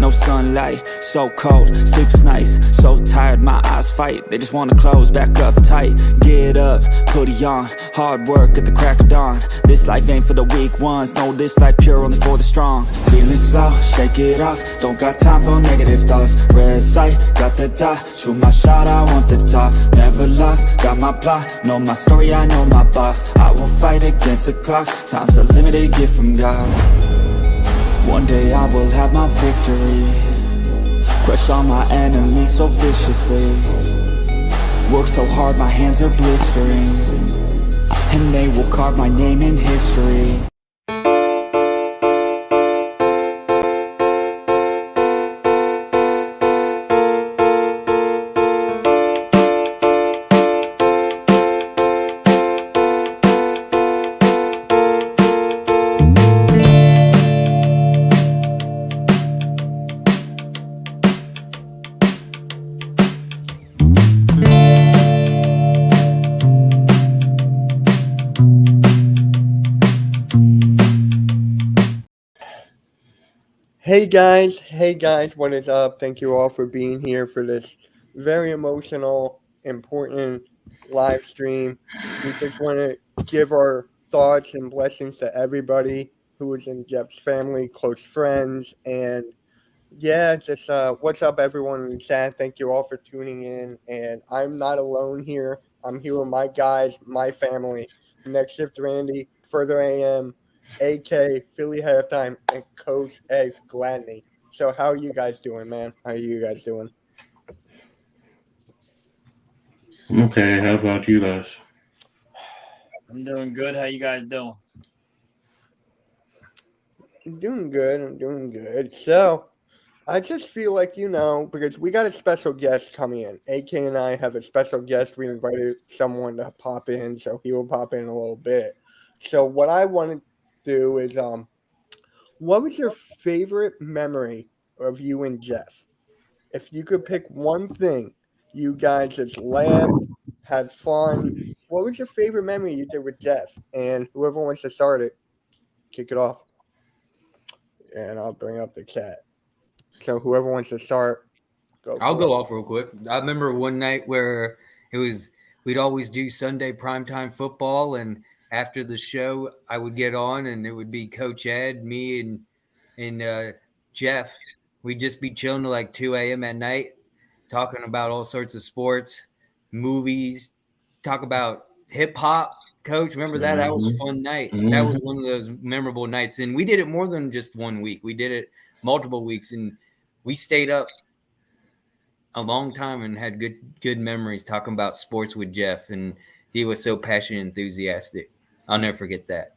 no sunlight, so cold, sleep is nice, so tired, my eyes fight, they just wanna close back up tight. Get up, put it on, hard work at the crack of dawn. This life ain't for the weak ones, no, this life pure only for the strong. Feeling slow, shake it off, don't got time for negative thoughts. Red sight, got the dot, shoot my shot, I want the top. Never lost, got my plot, know my story, I know my boss. I will fight against the clock, time's a limited gift from God. One day I will have my victory, crush all my enemies so viciously. Work so hard my hands are blistering, and they will carve my name in history. Hey guys, what is up? Thank you all for being here for this very emotional, important live stream. We just want to give our thoughts and blessings to everybody who is in Jeff's family, close friends, and yeah, just what's up, everyone in the chat? Thank you all for tuning in, and I'm not alone here. I'm here with my guys, my family. Next Shift Randy, Further AM, AK, Philly Halftime, and Coach A Gladney. So how are you guys doing, man? How are you guys doing? Okay, how about you guys? I'm doing good. How you guys doing? I'm doing good. So I just feel like, because we got a special guest coming in. AK and I have a special guest. We invited someone to pop in, so he will pop in a little bit. So what I want to do is, what was your favorite memory of you and Jeff? If you could pick one thing, you guys just laughed, had fun. What was your favorite memory you did with Jeff? And whoever wants to start it, kick it off. And I'll bring up the chat. So whoever wants to start, I'll go off real quick. I remember one night where we'd always do Sunday primetime football, and after the show, I would get on, and it would be Coach Ed, me, and Jeff. We'd just be chilling till like 2 a.m. at night, talking about all sorts of sports, movies, talk about hip hop. Coach, remember that? That was a fun night. That was one of those memorable nights, and we did it more than just 1 week. We did it multiple weeks, and we stayed up a long time and had good memories talking about sports with Jeff, and he was so passionate and enthusiastic. I'll never forget that.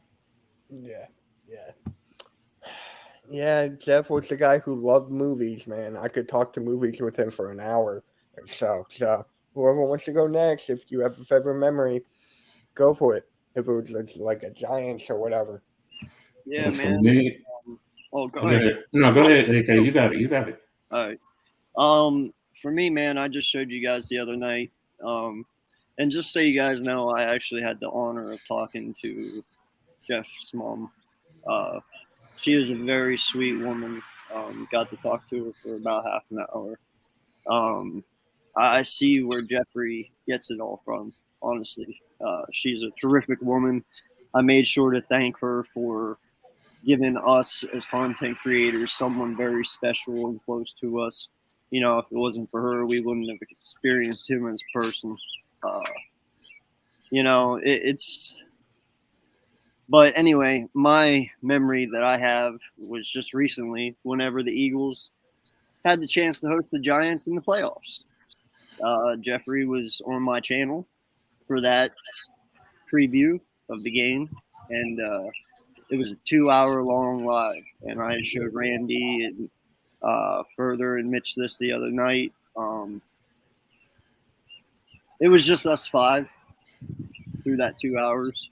Yeah, Jeff was the guy who loved movies, man. I could talk to movies with him for an hour or so. So whoever wants to go next, if you have a favorite memory, go for it. If it was like a Giants or whatever. Yeah, man. Go ahead. No, go ahead, AK. You got it. All right. For me, man, I just showed you guys the other night. And just so you guys know, I actually had the honor of talking to Jeff's mom. She was a very sweet woman. Got to talk to her for about half an hour. I see where Jeffrey gets it all from, honestly. She's a terrific woman. I made sure to thank her for giving us as content creators someone very special and close to us. You know, if it wasn't for her, we wouldn't have experienced him as a person. But anyway, my memory that I have was just recently whenever the Eagles had the chance to host the Giants in the playoffs. Jeffrey was on my channel for that preview of the game, and it was a 2-hour-long live, and I showed Randy and Further and Mitch this the other night. It was just us five through that 2 hours.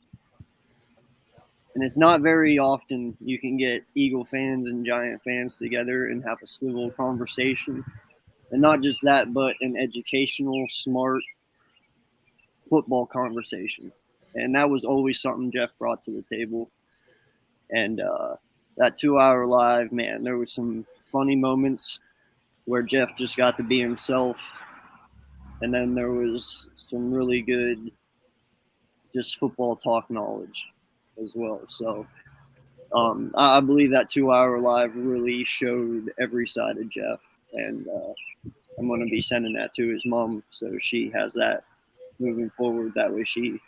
And it's not very often you can get Eagle fans and Giant fans together and have a civil conversation. And not just that, but an educational, smart football conversation. And that was always something Jeff brought to the table. And that 2 hour live, man, there was some funny moments where Jeff just got to be himself, and then there was some really good just football talk knowledge as well. So I believe that 2 hour live really showed every side of Jeff, and I'm going to be sending that to his mom so she has that moving forward. That way she,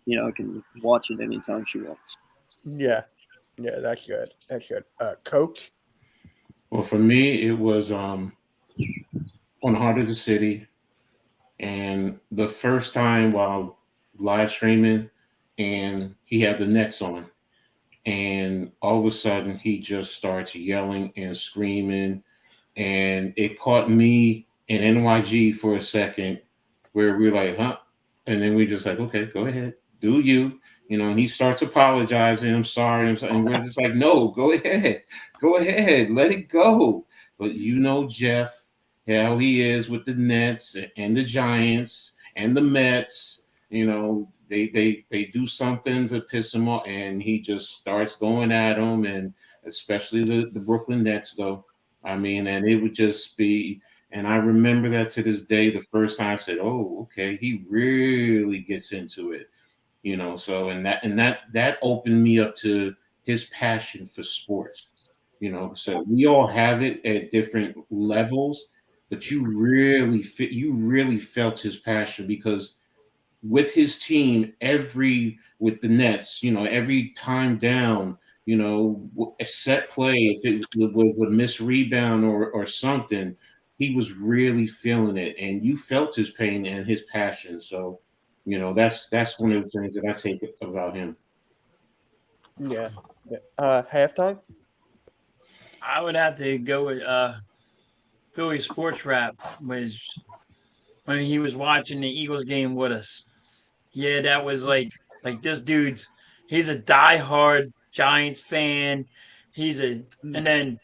can watch it anytime she wants. Yeah. Yeah, that's good. That's good. Coach? Well, for me, it was on Heart of the City, and the first time while live streaming, and he had the nets on, and all of a sudden he just starts yelling and screaming, and it caught me and NYG for a second, where we were like, huh, and then we just like, okay, go ahead, do you. And he starts apologizing. I'm sorry. And we're just like, no, go ahead. Go ahead. Let it go. But Jeff, how he is with the Nets and the Giants and the Mets. They do something to piss him off, and he just starts going at them, and especially the Brooklyn Nets, though. I mean, and it would just be, and I remember that to this day, the first time I said, oh, okay, he really gets into it. So and that opened me up to his passion for sports. So we all have it at different levels, but you really felt his passion, because with his team, with the Nets, every time down, a set play, if it was a missed rebound or something, he was really feeling it, and you felt his pain and his passion. So that's one of the things that I take about him. Yeah. Halftime? I would have to go with Philly Sports Rap when he was watching the Eagles game with us. Yeah, that was like this he's a diehard Giants fan. And then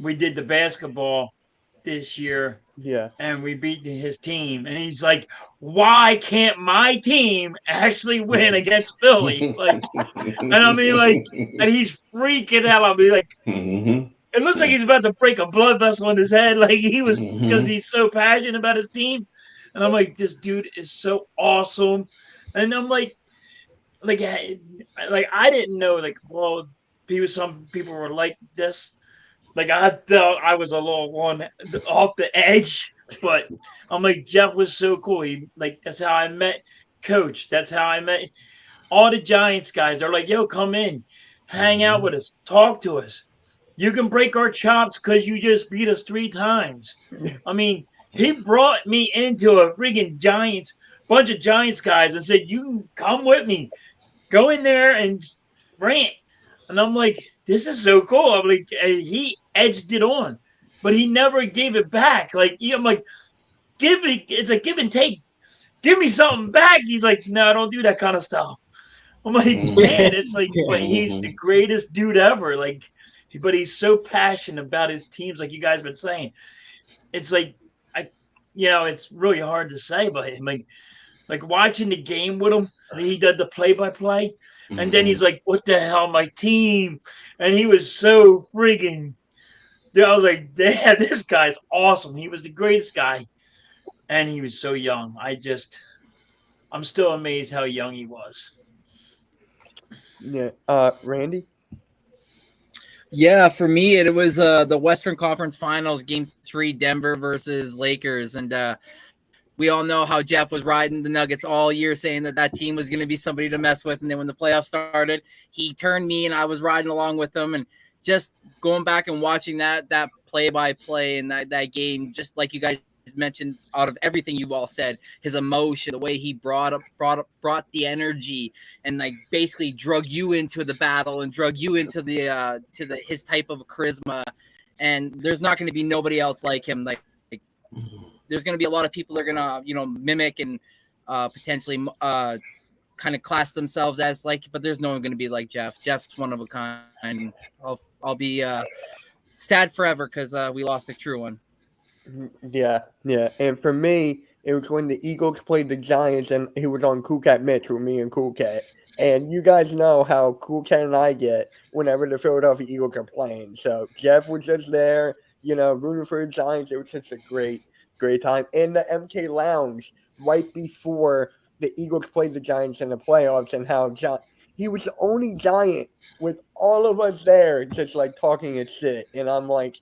we did the basketball this year, Yeah. and we beat his team, and he's like, why can't my team actually win against Philly? And I mean, and he's freaking out. I'll be like, Mm-hmm. it looks like he's about to break a blood vessel in his head, like he was, because Mm-hmm. he's so passionate about his team. And I'm like, this dude is so awesome. And I'm like I didn't know, well, some people were like this. Like, I felt I was a little off the edge, but I'm like, Jeff was so cool. That's how I met Coach. That's how I met all the Giants guys. They're like, yo, come in, hang out with us, talk to us. You can break our chops because you just beat us 3 times. I mean, he brought me into a friggin' bunch of Giants guys and said, you can come with me. Go in there and rant. And I'm like, this is so cool. I'm like, he edged it on, but he never gave it back. I'm like, it's a give and take. Give me something back. He's like, no, I don't do that kind of stuff. I'm like, man, it's like, but he's the greatest dude ever. But he's so passionate about his teams, like you guys been saying. It's like, it's really hard to say, but like watching the game with him, he did the play-by-play, and then he's like, what the hell, my team? And he was so friggin', dude, I was like, damn, this guy's awesome. He was the greatest guy, and he was so young. I'm still amazed how young he was. Yeah. Randy? Yeah, for me, it was the Western Conference Finals, Game 3, Denver versus Lakers. And we all know how Jeff was riding the Nuggets all year, saying that team was going to be somebody to mess with. And then when the playoffs started, he turned me, and I was riding along with him. And just going back and watching that play-by-play and that game, just like you guys mentioned, out of everything you've all said, his emotion, the way he brought the energy, and basically drug you into the battle and drug you into his type of charisma. And there's not going to be nobody else like him. There's going to be a lot of people that are going to mimic and potentially kind of class themselves as but there's no one going to be like Jeff. Jeff's one of a kind. I'll be sad forever because we lost a true one. Yeah, yeah. And for me, it was when the Eagles played the Giants, and he was on Cool Cat Mitch with me and Cool Cat. And you guys know how Cool Cat and I get whenever the Philadelphia Eagles are playing. So Jeff was just there. rooting for the Giants. It was such a great time. And the MK Lounge right before the Eagles played the Giants in the playoffs, and how he was the only Giant with all of us there, just like talking his shit. And I'm like,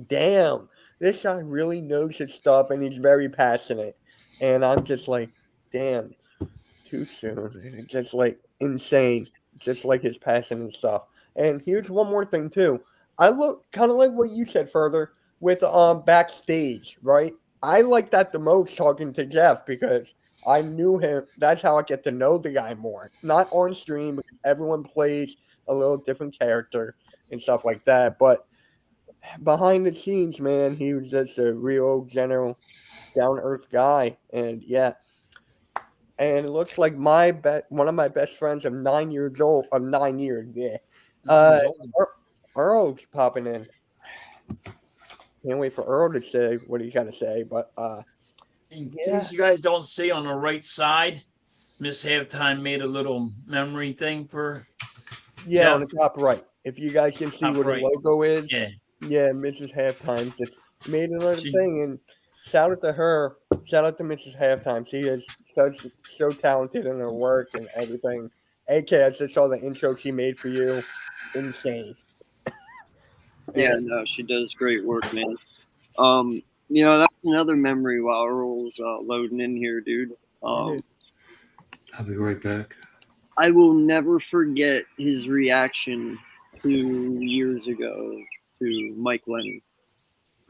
damn, this guy really knows his stuff, and he's very passionate. And I'm just like, damn, too soon. It's just like insane, just like his passion and stuff. And here's one more thing too. I look kind of like what you said further with backstage, right? I like that the most talking to Jeff because I knew him. That's how I get to know the guy more. Not on stream because everyone plays a little different character and stuff like that. But behind the scenes, man, he was just a real general down earth guy. And yeah, and it looks like one of my best friends of 9 years old, of 9 years, yeah. Earl's popping in. Can't wait for Earl to say what he's got to say, but In yeah, case you guys don't see on the right side, Miss Halftime made a little memory thing for yeah, on Jeff. the top right. If you guys can see Top what right. the logo is, Yeah. yeah, Mrs. Halftime just made another She- thing, and shout out to her. Shout out to Mrs. Halftime. She is so talented in her work and everything. AK, I just saw the intro she made for you. Insane. Yeah, And no, she does great work, man. That's another memory while Earl's loading in here, dude. Yeah. I'll be right back. I will never forget his reaction 2 years ago to Mike Lennon,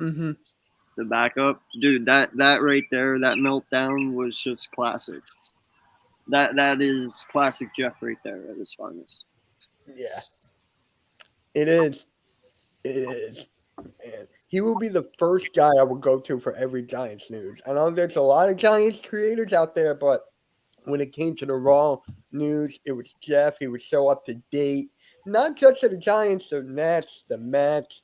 Mm-hmm. the backup. Dude, that right there, that meltdown was just classic. That is classic Jeff right there at his finest. Yeah. It is. It is. And he will be the first guy I would go to for every Giants news. I know there's a lot of Giants creators out there, but when it came to the Raw news, it was Jeff. He was so up to date. Not just to the Giants, the Nets, the Mets.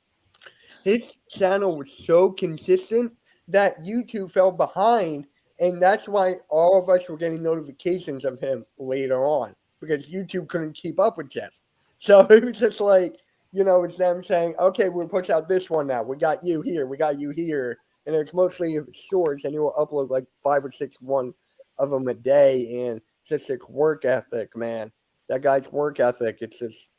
His channel was so consistent that YouTube fell behind, and that's why all of us were getting notifications of him later on because YouTube couldn't keep up with Jeff. So it was just like, it's them saying, okay, we'll push out this one now. We got you here. We got you here. And it's mostly shorts, and he will upload like 5 or 6 one of them a day. And it's just a work ethic, man. That guy's work ethic, it's just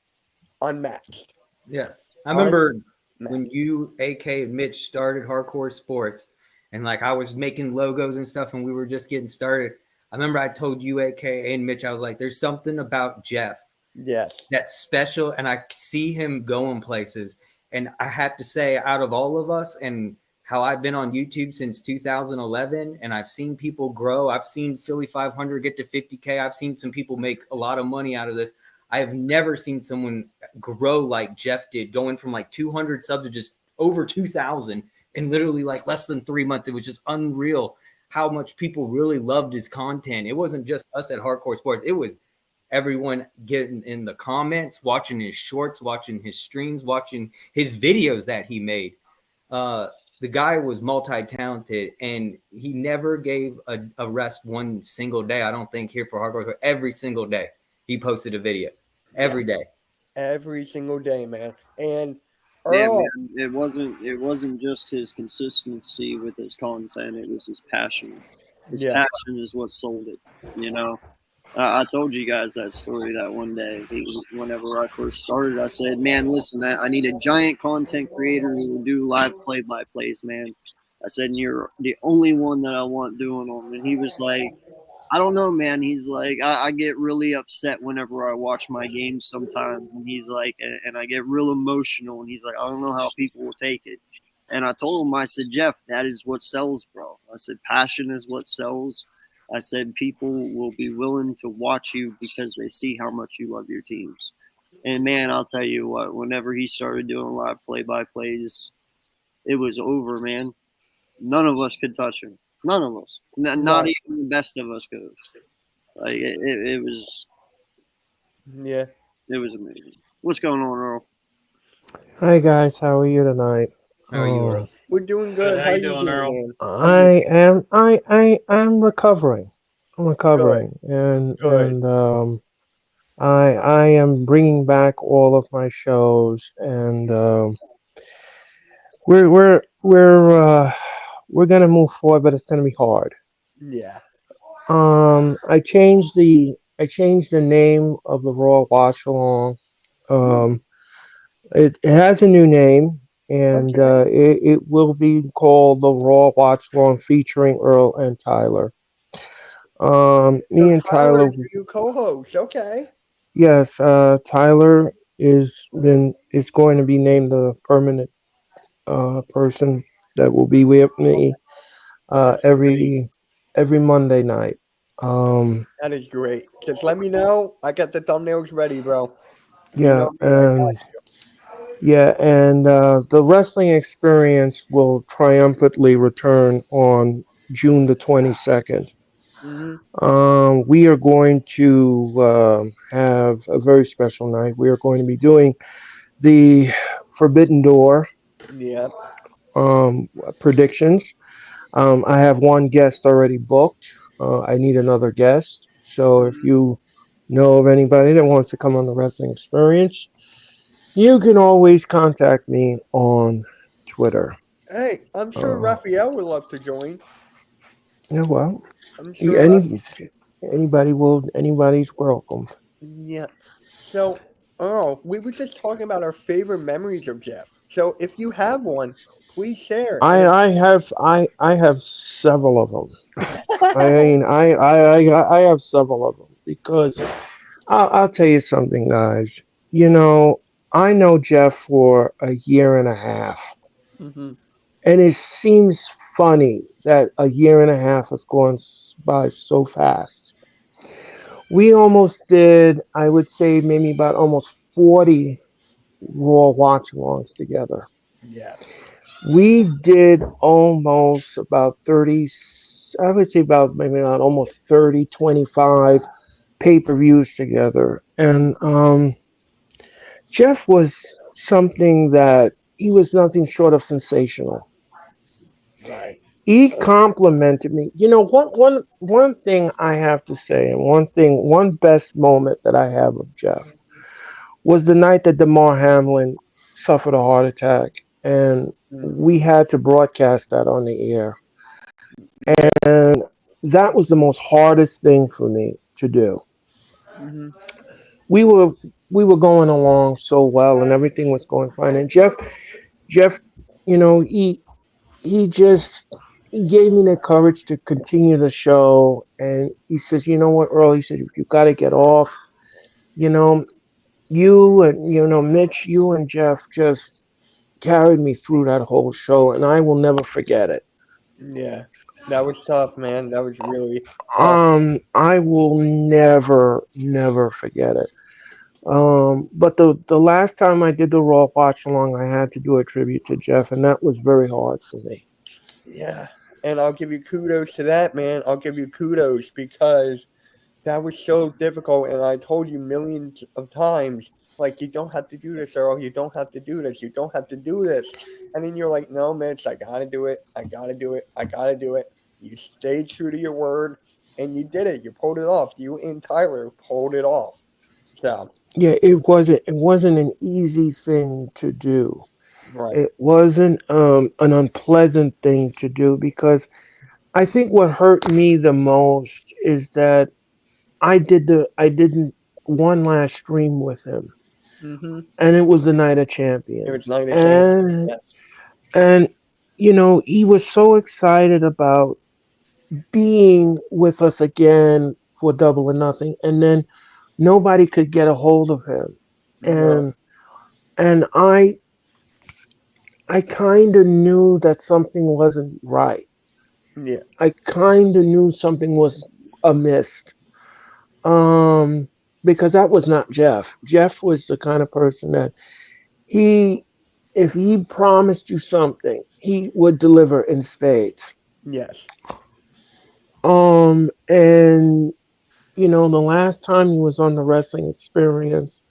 unmatched. Yeah. I remember Man. when you, AK, and Mitch started Hardcore Sports, and like I was making logos and stuff, and we were just getting started. I remember I told you, AK, and Mitch, I was like, there's something about Jeff Yes. that's special, and I see him going places. And I have to say, out of all of us, and how I've been on YouTube since 2011, and I've seen people grow. I've seen Philly 500 get to 50K. I've seen some people make a lot of money out of this. I have never seen someone grow like Jeff did, going from like 200 subs to just over 2,000 in literally like less than 3 months. It was just unreal how much people really loved his content. It wasn't just us at Hardcore Sports. It was everyone getting in the comments, watching his shorts, watching his streams, watching his videos that he made. The guy was multi-talented, and he never gave a rest one single day. I don't think here for Hardcore. Every single day he posted a video. Every day. Every single day, man. And Yeah, Earl, man, it wasn't just his consistency with his content; it was his passion. His Yeah. passion is what sold it. I told you guys that story that one day. Whenever I first started, I said, "Man, listen, I need a giant content creator who will do live play-by-plays, man." I said, and "You're the only one that I want doing them." And he was like, I don't know, man. He's like, I get really upset whenever I watch my games sometimes. And he's like, and I get real emotional. And he's like, I don't know how people will take it. And I told him, I said, Jeff, that is what sells, bro. I said, passion is what sells. I said, people will be willing to watch you because they see how much you love your teams. And man, I'll tell you what, whenever he started doing live play-by-plays, it was over, man. None of us could touch him. None of us. Not even the best of us could. Like it was. Yeah. It was amazing. What's going on, Earl? Hi guys, how are you tonight? How are you, Earl? We're doing good. How you doing, Earl? man? I am recovering. I'm recovering, and Good. I am bringing back all of my shows, and we're gonna move forward, but it's gonna be hard. Yeah. I changed the name of the Raw Watch Along. Hmm. Um, it has a new name, and Okay. it will be called the Raw Watch Along featuring Earl and Tyler. So Me and Tyler Tyler, is your new co-host. Okay. yes, Tyler is going to be named the permanent person that will be with me uh, That's great. every every Monday night. Um, That is great. Just let me know. I got the thumbnails ready, bro. You yeah, know me. I got the wrestling experience will triumphantly return on June the 22nd. you. Hmm. We are going to have a very special night. We are going to be doing the Forbidden Door Yeah. predictions. I have one guest already booked. I need another guest. So if Mhm. you know of anybody that wants to come on the wrestling experience, you can always contact me on Twitter. Hey, I'm sure Uh, Raphael would love to join. yeah, well, I'm sure. anybody's welcome. Yeah. So, oh, we were just talking about our favorite memories of Jeff. So, if you have one, please share. And I have several of them. I if mean, I have several of them because I'll tell you something, guys. You know, I know Jeff for a year and a half, hmm. and it seems funny that a year and a half has gone by so fast. We almost did, I would say, maybe about almost 40 Raw watch alongs together. Yeah. We did almost about 30, I would say about maybe about almost 30, 25 pay-per-views together. And Jeff was something that he was nothing short of sensational. Right. He complimented me. You know, one thing I have to say, and one best moment that I have of Jeff was the night that Damar Hamlin suffered a heart attack, and we had to broadcast that on the air. And that was the most hardest thing for me to do. Mm-hmm. We were we were going along so well, and everything was going fine. And Jeff, you know, he just he gave me the courage to continue the show. And he says, you know what, Earl? He said, you got to get off. You know, you and Mitch, you and Jeff just carried me through that whole show, and I will never forget it. Yeah. That was tough, man. That was really tough. I will never forget it. But the last time I did the Raw watch along, I had to do a tribute to Jeff, and that was very hard for me. Yeah. And I'll give you kudos to that, man. I'll give you kudos because that was so difficult. And I told you millions of times, like, you don't have to do this, Earl. You don't have to do this. You don't have to do this. And then you're like, no, Mitch, I got to do it. I got to do it. I got to do it. You stayed true to your word and you did it. You pulled it off. You and Tyler pulled it off. So, Yeah, it wasn't an easy thing to do. right. It wasn't an unpleasant thing to do because I think what hurt me the most is that I didn't one last stream with him, Mm-hmm. and it was the Night of It was Champions, night of change. and Yeah. and he was so excited about being with us again for Double or Nothing, and then nobody could get a hold of him, No. and I kind of knew that something wasn't right. Yeah. I kind of knew something was amiss. Um, because that was not Jeff. Jeff was the kind of person that he, if he promised you something, he would deliver in spades. Yes. And the last time he was on the wrestling experience,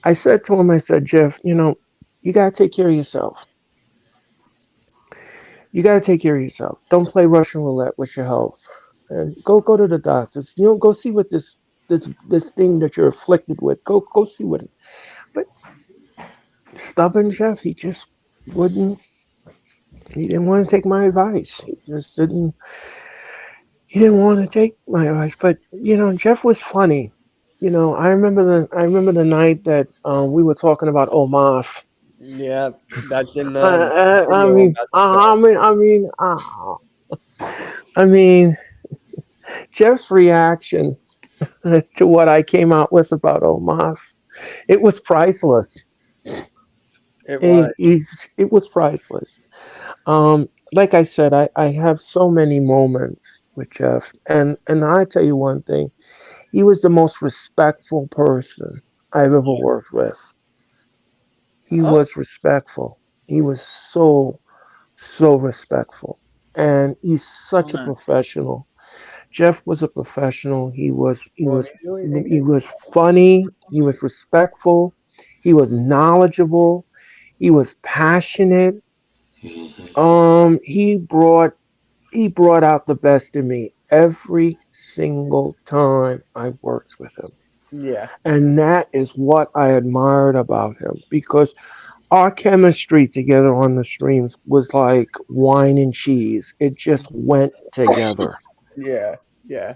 I said to him, I said, Jeff, you gotta take care of yourself. You gotta take care of yourself. Don't play Russian roulette with your health. And go to the doctors. Go see what this thing that you're afflicted with. Go see what it. But stubborn Jeff, he just wouldn't. He didn't want to take my advice. He just didn't. He didn't want to take my advice. But Jeff was funny. I remember the night that we were talking about Omos. Yeah, that's in I, I, I video mean, about the I, show. I mean, I mean, uh, I mean, Jeff's reaction to what I came out with about Omos, it was priceless. It was. It was priceless. Like I said, I have so many moments with Jeff, and I tell you one thing, he was the most respectful person I've ever worked with. He Oh, was respectful. He was so respectful, and he's Oh such a man. professional. Jeff was a professional. He was he boy, was really? he was funny. He was respectful. He was knowledgeable. He was passionate. Mhm. He brought out the best in me every single time I worked with him. Yeah, And that is what I admired about him because our chemistry together on the streams was like wine and cheese. It just went together. yeah, yeah.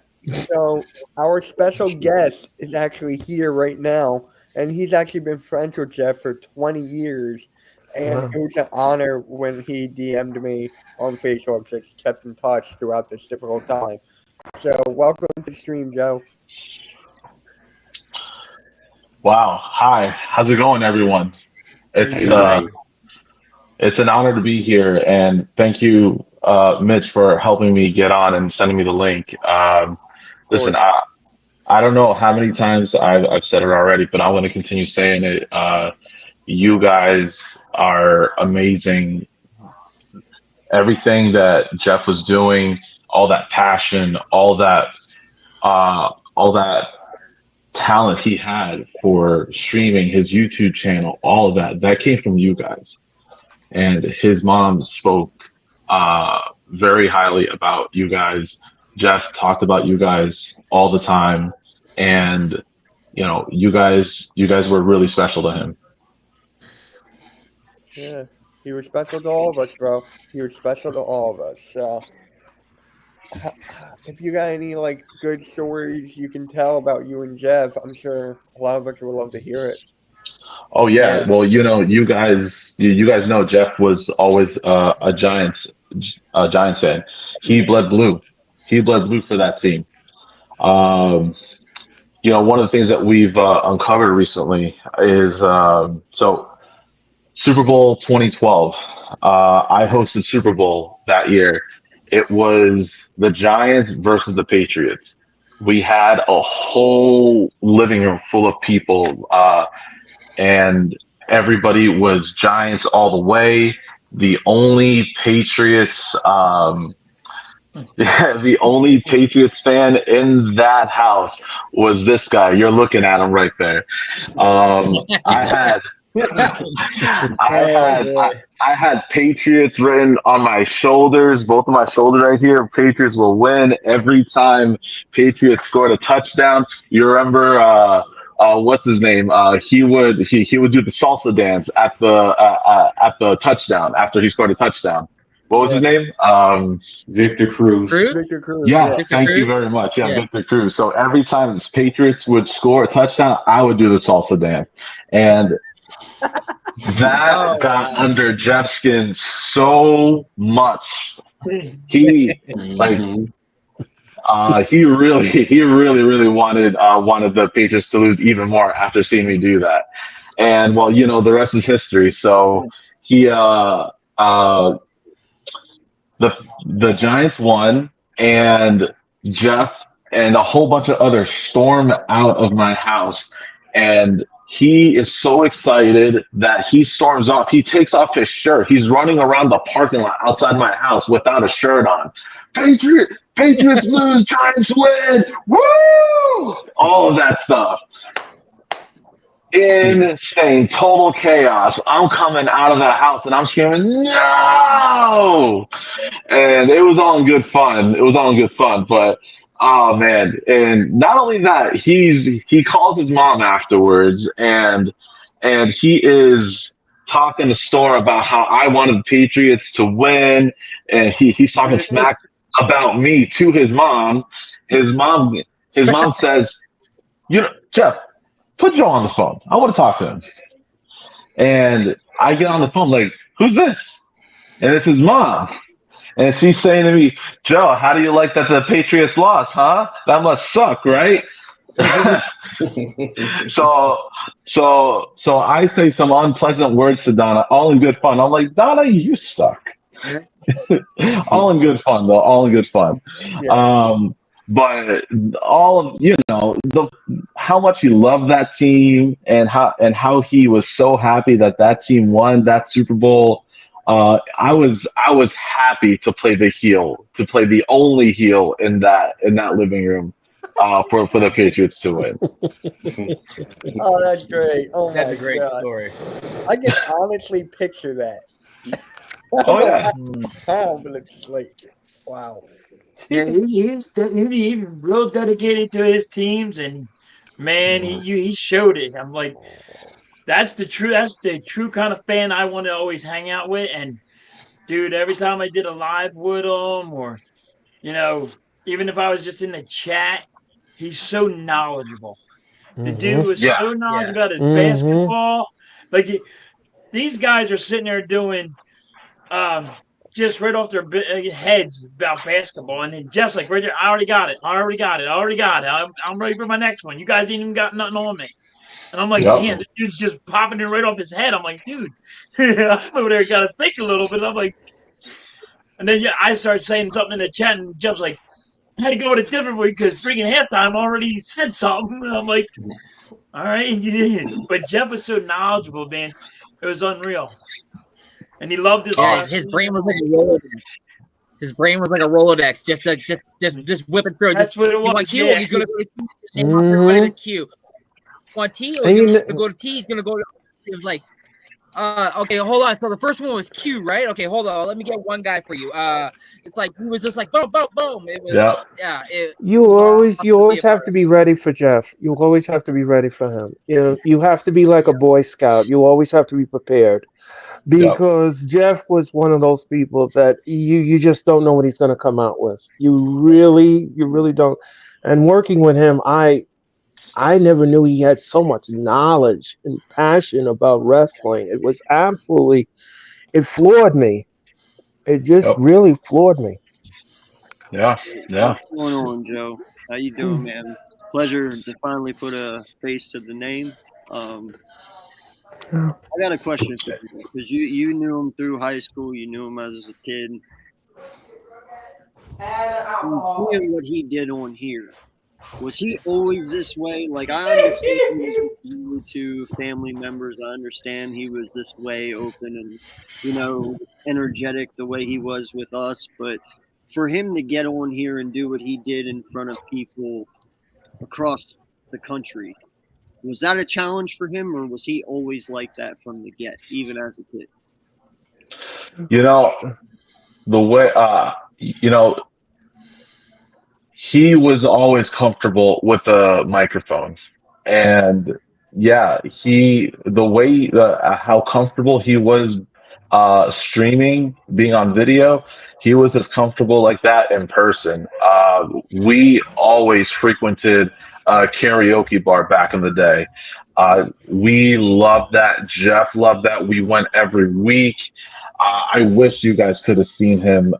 So our special guest is actually here right now, and he's actually been friends with Jeff for 20 years. And it Wow. was an honor when he DM'd me on Facebook, just kept in touch throughout this difficult time. So welcome to the stream, Joe. Wow. Hi. How's it going, everyone? Pretty It's Hey, good. uh Joe. it's an honor to be here and thank you, Mitch, for helping me get on and sending me the link. Of Listen, course. I don't know how many times I've said it already, but I want to continue saying it. You guys are amazing. Everything that Jeff was doing, all that passion, all that talent he had for streaming his YouTube channel, all of that came from you guys. And his mom spoke very highly about you guys. Jeff talked about you guys all the time, and you guys were really special to him. Yeah, he was special to all of us, bro. He was special to all of us. So, if you got any like good stories you can tell about you and Jeff, I'm sure a lot of us would love to hear it. Oh yeah, Yeah. well you guys know Jeff was always a Giants fan. He Yeah, bled blue. He bled blue for that team. Um, one of the things that we've uncovered recently is so Super Bowl 2012. I hosted Super Bowl that year. It was the Giants versus the Patriots. We had a whole living room full of people, and everybody was Giants all the way. The only Patriots, the only Patriots fan in that house was this guy. You're looking at him right there. I had I Oh had I, boy. I had Patriots written on my shoulders, both of my shoulders right here. Patriots will win every time Patriots scored a touchdown. You remember what's his name? He would do the salsa dance at the touchdown after he scored a touchdown. What was yeah, his name? Victor Cruz. Cruz? Victor Cruz. Yeah, Yes, Victor thank you Cruz? very much. Yeah, Yeah. Victor Cruz. So every time the Patriots would score a touchdown, I would do the salsa dance. And that Oh got wow. under Jeff's skin so much. He like Hmm. he really wanted the Patriots to lose even more after seeing me do that. And well, the rest is history. So he the Giants won, and Jeff and a whole bunch of others stormed out of my house, and he is so excited that he storms off. He takes off his shirt. He's running around the parking lot outside my house without a shirt on. Patriots lose, Giants win. Woo! All of that stuff. Insane, total chaos. I'm coming out of that house and I'm screaming, no! And it was all in good fun. It was all in good fun. But oh man. And not only that, he calls his mom afterwards, and he is talking the store about how I wanted the Patriots to win, and he's talking smack about me to his mom. His mom his mom says, "You know, Jeff, put Joe on the phone. I want to talk to him." And I get on the phone like, "Who's this?" And it's his mom. And she's saying to me, "Joe, how do you like that the Patriots lost, huh? That must suck, right?" so so I say some unpleasant words to Donna, all in good fun. I'm like, "Donna, you suck." All in good fun though, all in good fun. Yeah. But all of the how much he loved that team, and how he was so happy that that team won that Super Bowl. I was happy to play the heel, to play the only heel in that living room, for the Patriots to win. Oh, that's great. Oh That's my a great God. story. I can honestly picture that. Oh yeah, How, but it's like, wow. Yeah, he's real dedicated to his teams, and man, he showed it. I'm like, that's the true kind of fan I want to always hang out with. And dude, every time I did a live with him, or you know, even if I was just in the chat, he's so knowledgeable. The dude was yeah, so knowledgeable Yeah. about his Mm-hmm. basketball. Like these guys are sitting there doing um, just right off their heads about basketball. And then Jeff's like, right there, I already got it. I already got it. I already got it. I'm ready for my next one. You guys ain't even got nothing on me. And I'm like, yep, damn, this dude's just popping it right off his head. I'm like, dude, I'm over there, got to think a little bit. I'm like, and then yeah, I start saying something in the chat, and Jeff's like, I had to go with a different way because freaking halftime already said something. And I'm like, all right, you did. But Jeff was so knowledgeable, man. It was unreal. And he loved his Yeah, oh, his wrestling. brain was like a Rolodex. His brain was like a Rolodex, just whip it through. That's what it You want was. Q? Yeah. He's gonna go to Q. Everybody to Mm-hmm. Q. Want T? Oh, And he's you gonna know, go to T. He's gonna go. It was like, okay, hold on. So the first one was Q, right? Okay, hold on. Let me get one guy for you. It's like he was just like boom, boom, boom. It was yep, yeah. It you was always you awesome to be always a part have of. to be ready for Jeff. You always have to be ready for him. You have to be like a Boy Scout. You always have to be prepared, yep, because Jeff was one of those people that you just don't know what he's going to come out with. You really don't. And working with him, I never knew he had so much knowledge and passion about wrestling. It was absolutely, it floored me. It just yep, really floored me. yeah, yeah. What's going on, Joe? How you doing, man? Pleasure to finally put a face to the name. I got a question for you because you knew him through high school. You knew him as a kid. Seeing what he did on here, was he always this way? Like I understand he was really to family members. I understand he was this way, open and energetic the way he was with us. But for him to get on here and do what he did in front of people across the country, was that a challenge for him, or was he always like that from the get, even as a kid? You know the way he was always comfortable with a microphone, and yeah, the way how comfortable he was streaming, being on video, he was as comfortable like that in person. We always frequented a karaoke bar back in the day. We loved that. Jeff loved that. We went every week. I wish you guys could have seen him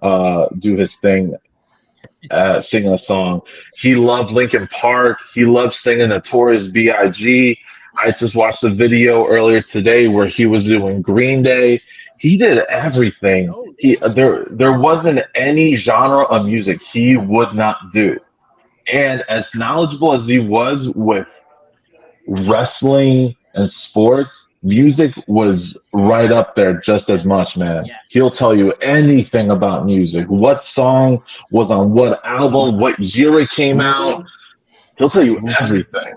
do his thing, singing a song. He loved Linkin Park. He loved singing Notorious B.I.G. I just watched a video earlier today where he was doing Green Day. He did everything. Oh, There wasn't any genre of music he would not do. And as knowledgeable as he was with wrestling and sports, music was right up there just as much, man. Yeah. He'll tell you anything about music. What song was on what album, what year it came out. He'll tell you everything.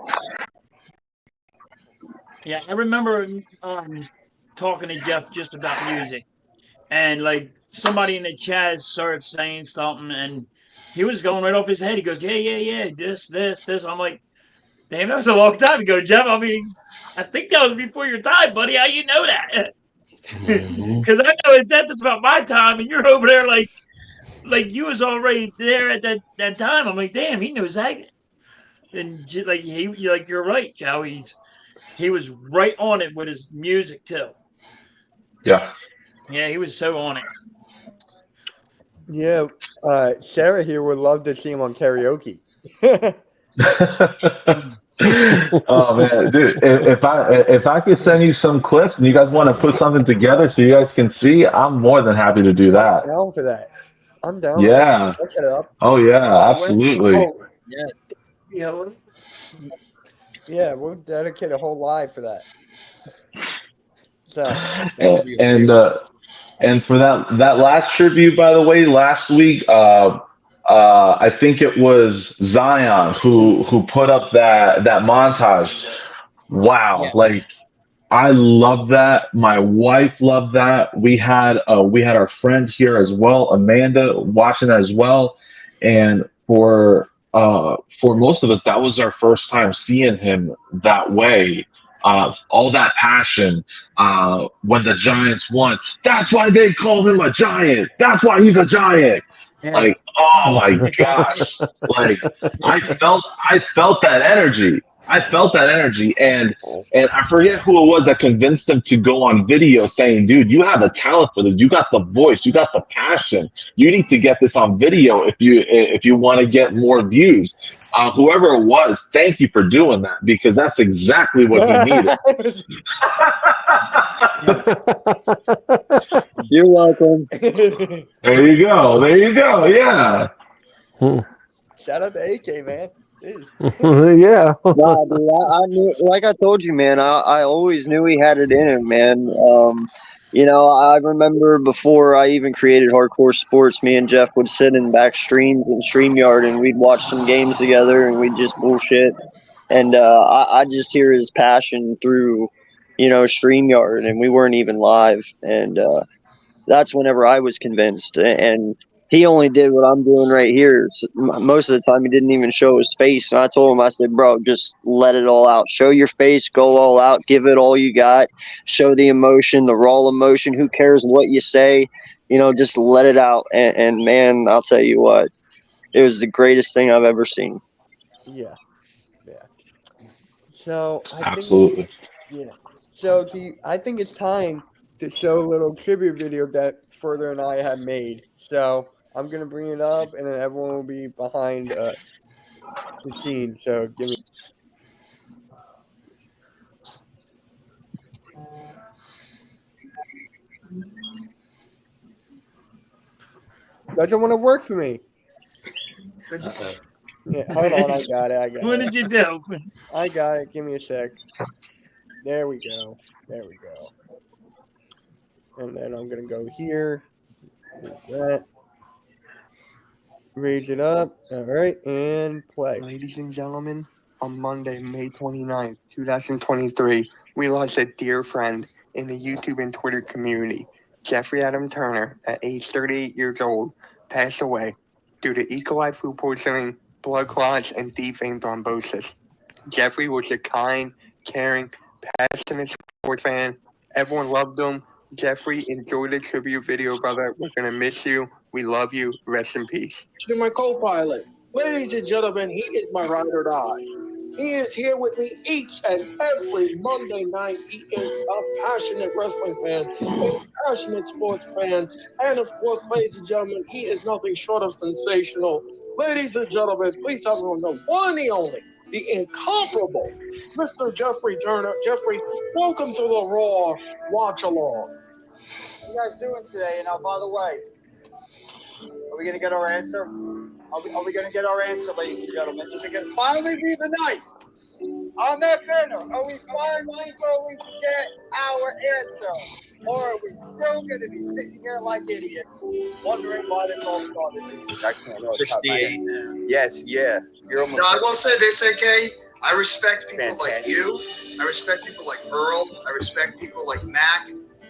Yeah. I remember talking to Jeff just about music. And like somebody in the chat started saying something, and he was going right off his head. He goes, yeah, yeah, yeah, this. I'm like, damn, that was a long time ago, Jeff. I mean, I think that was before your time, buddy. How you know that? Because I know it's about my time, and you're over there like you was already there at that time. I'm like, damn, he knows that. And like you're right, Joe. He was right on it with his music too. Yeah. Yeah, he was so on it. Yeah, Sarah here would love to see him on karaoke. Oh man, dude! If I could send you some clips and you guys want to put something together so you guys can see, I'm more than happy to do that. I'm down for that. I'm down. Yeah. I'll set it up. Oh yeah, absolutely. Oh, Yeah. You know, yeah, we'll dedicate a whole live for that. So, And for that last tribute, by the way, last week, I think it was Zion who put up that montage. Wow, Yeah. like I love that. My wife loved that. We had our friend here as well, Amanda, watching that as well. And for most of us, that was our first time seeing him that way. All that passion when the Giants won. That's why they call him a giant. That's why he's a giant. Like, oh my gosh. Like I felt that energy. I felt that energy, and I forget who it was that convinced him to go on video saying, "Dude, you have a talent for this. You got the voice. You got the passion. You need to get this on video if you want to get more views." Whoever it was, thank you for doing that because that's exactly what he needed. You're welcome. There you go. There you go. Yeah. shout out to AK, man. Jeez. Yeah. Nah, dude, I knew, like I told you, man. I always knew he had it in him, man. I remember before I even created Hardcore Sports, me and Jeff would sit in back streams and StreamYard, and we'd watch some games together, and we'd just bullshit. And I just hear his passion through, StreamYard, and we weren't even live. And that's whenever I was convinced. And he only did what I'm doing right here. Most of the time, he didn't even show his face. And I told him, I said, bro, just let it all out. Show your face, go all out, give it all you got. Show the emotion, the raw emotion. Who cares what you say? Just let it out. And man, I'll tell you what, it was the greatest thing I've ever seen. Yeah. So I Absolutely. think, So I think it's time to show a little tribute video that Further and I have made. So I'm gonna bring it up, and then everyone will be behind the scene. So give me. Doesn't want to work for me. Yeah, hold on, I got it. what did you do? I got it. Give me a sec. There we go. And then I'm gonna go here. Do that. Raise it up. All right, and play. Ladies and gentlemen, on Monday, May 29th, 2023, we lost a dear friend in the YouTube and Twitter community. Jeffrey Adam Turner, at age 38 years old, passed away due to E. coli food poisoning, blood clots, and deep vein thrombosis. Jeffrey was a kind, caring, passionate sports fan. Everyone loved him. Jeffrey, enjoy the tribute video, brother. We're going to miss you. We love you. Rest in peace. To my co-pilot. Ladies and gentlemen, he is my ride or die. He is here with me each and every Monday night. He is a passionate wrestling fan, a passionate sports fan, and of course, ladies and gentlemen, he is nothing short of sensational. Ladies and gentlemen, please everyone know one and the only, the incomparable Mr. Jeffrey Turner. Jeffrey, welcome to the Raw Watch Along. What you guys doing today? Now, by the way, are we going to get our answer? Are we going to get our answer, ladies and gentlemen? Is it going to finally be the night? On that banner, are we finally going to get our answer? Or are we still going to be sitting here like idiots, wondering why this all started? I can't know. 68. Yes, yeah. You're almost. No, I will say this, AK. I respect people Fantastic. like you. I respect people like Earl. I respect people like Mac,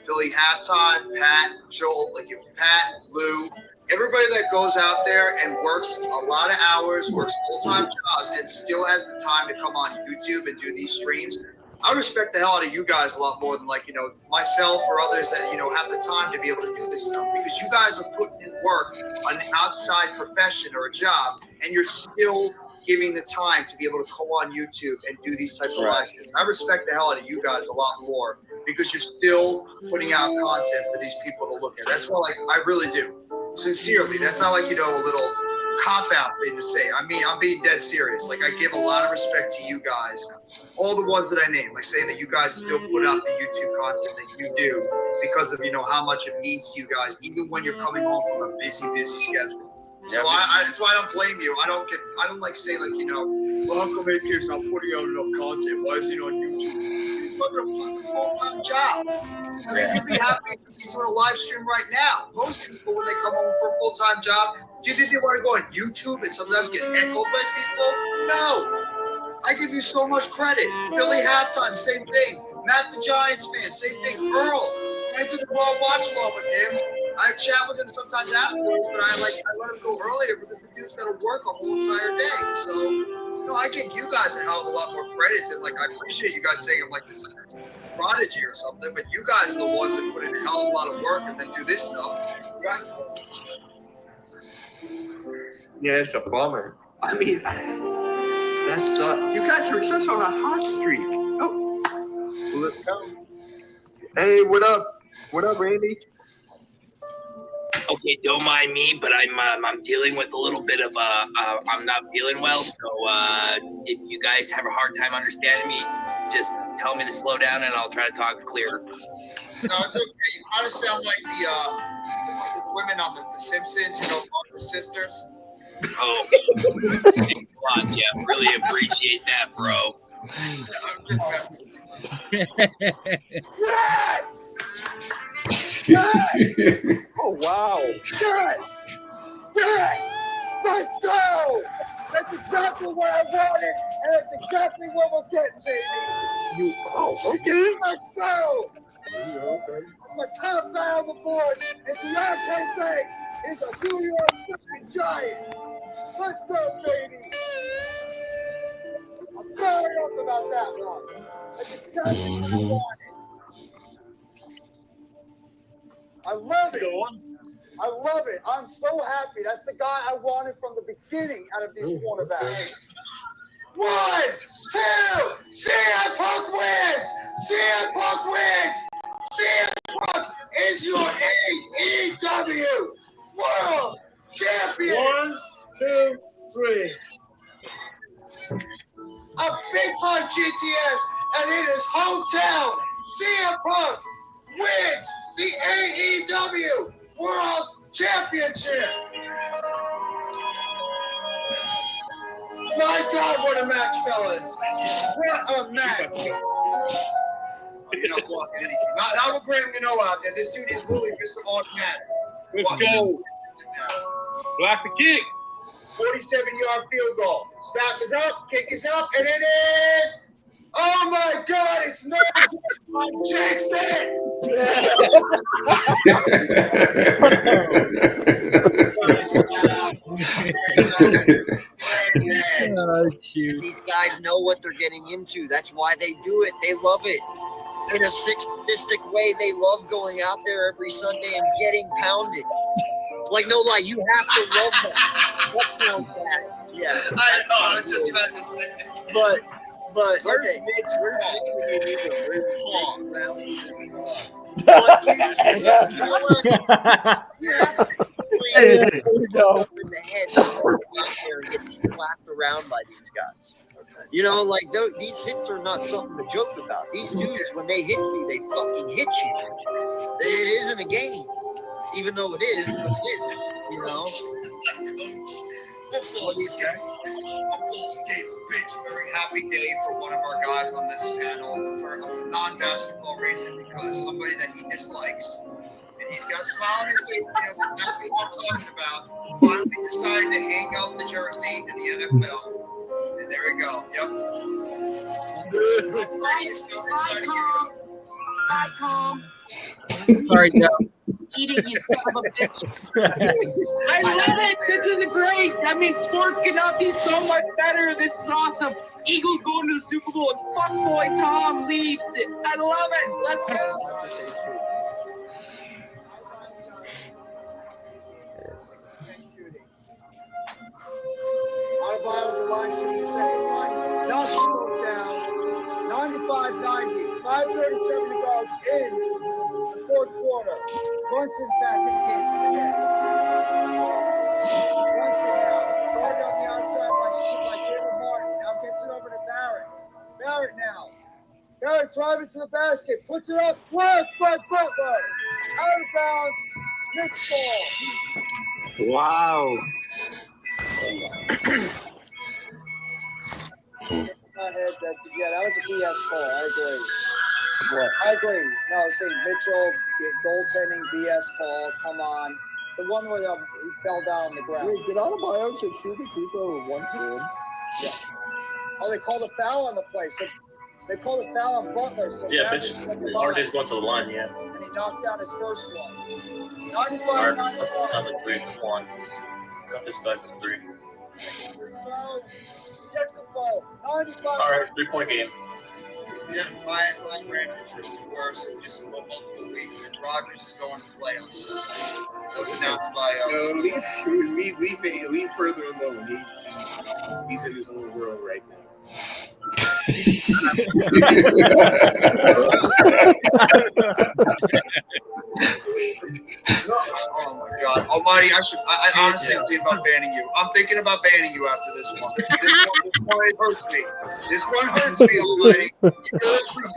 Billy Halftime, Pat, Joel, like Pat, Lou. Everybody that goes out there and works a lot of hours, works full-time jobs, and still has the time to come on YouTube and do these streams. I respect the hell out of you guys a lot more than like, myself or others that, have the time to be able to do this stuff, because you guys are putting in work on an outside profession or a job, and you're still giving the time to be able to go on YouTube and do these types of live streams. I respect the hell out of you guys a lot more because you're still putting out content for these people to look at. That's what, I really do. Sincerely. That's not like, a little cop-out thing to say. I mean, I'm being dead serious. Like, I give a lot of respect to you guys. All the ones that I named, like saying that you guys still put out the YouTube content that you do because of, how much it means to you guys, even when you're coming home from a busy schedule. So that's why I don't blame you. I don't say well, how come AK's not putting out enough content? Why is he on YouTube? He's working a fucking full-time job. I mean, you'd be happy if he's doing a live stream right now. Most people, when they come home for a full-time job, do you think they want to go on YouTube and sometimes get echoed by people? No. I give you so much credit. Billy Halftime, same thing. Matt the Giants fan, same thing. Earl, I did the Raw watch along with him. I chat with him sometimes afterwards, but I let him go earlier because the dude's got to work a whole entire day. So, I give you guys a hell of a lot more credit than I appreciate you guys saying I'm like this prodigy or something, but you guys are the ones that put in a hell of a lot of work and then do this stuff. Right? Yeah, it's a bummer. I mean, that's you guys are such on a hot streak. Oh, well, it comes. Hey, what up? What up, Randy? Okay, don't mind me, but I'm dealing with a little bit of I'm not feeling well. So if you guys have a hard time understanding me, just tell me to slow down and I'll try to talk clearer. No, it's okay. You kind of sound like the women on the Simpsons, the sisters. Oh, thanks a lot. Yeah, really appreciate that, bro. I'm just Yes! Yes! Oh, wow. Yes! Yes! Let's go! That's exactly what I wanted, and that's exactly what we're getting, baby. Okay. Let's go! That's my top guy on the board, and Deontay Banks is a New York freaking Giant. Let's go, baby! I'm fired up about that one. That's exactly what I wanted. I love it. I love it. I'm so happy. That's the guy I wanted from the beginning out of these cornerbacks. 1, 2, CM Punk wins! CM Punk wins! CM Punk is your AEW World Champion! 1, 2, 3. A big time GTS, and in his hometown, CM Punk wins the AEW World Championship. My God, what a match, fellas! What a match! You're not blocking anything. Not with Graham Gano out there. This dude is really Mr. Automatic. Let's go. Block the kick. 47-yard field goal. Snap is up, kick is up, and it is. Oh my God! It's not Jackson. These guys know what they're getting into. That's why they do it. They love it. In a sadistic way, they love going out there every Sunday and getting pounded. Like, no lie, you have to love that. What sounds bad? Yeah. I know, I was just about to say. But Where's okay. Mitch? Where's There you go. In the head, out there and get slapped around by these guys. Like these hits are not something to joke about. These dudes, when they hit me, they fucking hit you. It isn't a game, even though it is, but it isn't. Football's a very happy day for one of our guys on this panel for a non-basketball reason, because somebody that he dislikes, and he's got a smile on his face, he knows exactly what I'm talking about, finally decided to hang up the jersey in the NFL. And there we go. Yep. He decided to give it up. Sorry, Joe. eating, you son of a bitch. I love it. This is great. That means sports cannot be so much better. This is awesome. Eagles going to the Super Bowl and fuck boy Tom leads it. I love it. Let's go. Adebayo the line shooting the second one. Knocks the boat down. 95-90. 5:37 to go in the fourth quarter. Brunson's back in the game for the Knicks. Brunson now. Guarded on the outside by Caleb Martin. Now gets it over to Barrett. Barrett now. Barrett driving to the basket. Puts it up. Blocked by Butler. Out of bounds. Knicks ball. Wow. That was a BS call. I agree. What? I agree. No, I was saying Mitchell, goaltending BS call. Come on. The one where he fell down on the ground. Wait, did Adebayo just shoot the free throw with one hand? Yeah. Oh, they called a foul on the play. So they called a foul on Butler. So yeah, RJ's going to the line, yeah. And he knocked down his first one. 95-91. One. Got this back to 3. Gets a ball. 95. All right, 3-point game. Yeah, my ankle sprain is just worse in just multiple weeks, and Rodgers is going to play on Sunday. That was announced by. Leave further alone. He's in his own world right now. Oh my God, Almighty! I honestly think about banning you. I'm thinking about banning you after this one. This one it hurts me. This one hurts me, Almighty. You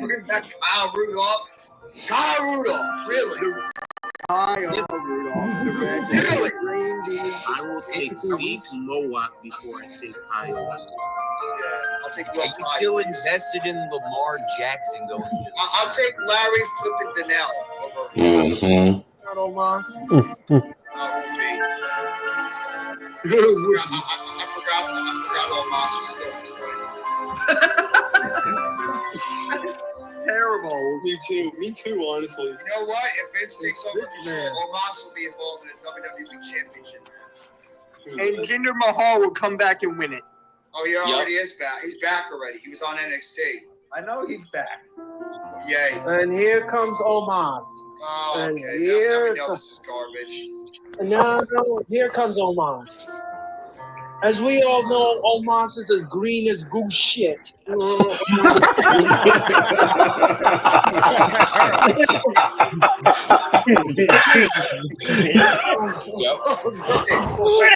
bring back Kyle Rudolph, really? Really? I will take Zeke Mowat before I take Iowa. I'll take. He's still invested in Lamar Jackson going. I'll take Larry flipping Donnell over. Mm-hmm. I forgot Moss was still Terrible. Me too, honestly. You know what? If Vince takes over control, Moss will be involved in a WWE Championship match. And Jinder Mahal will come back and win it. Oh, he already is back. He's back already. He was on NXT. I know he's back. Yay. And here comes Omos. Oh, And okay. Now we here know this is garbage. No, here comes Omos. As we all know, Omos is as green as goose shit. Where the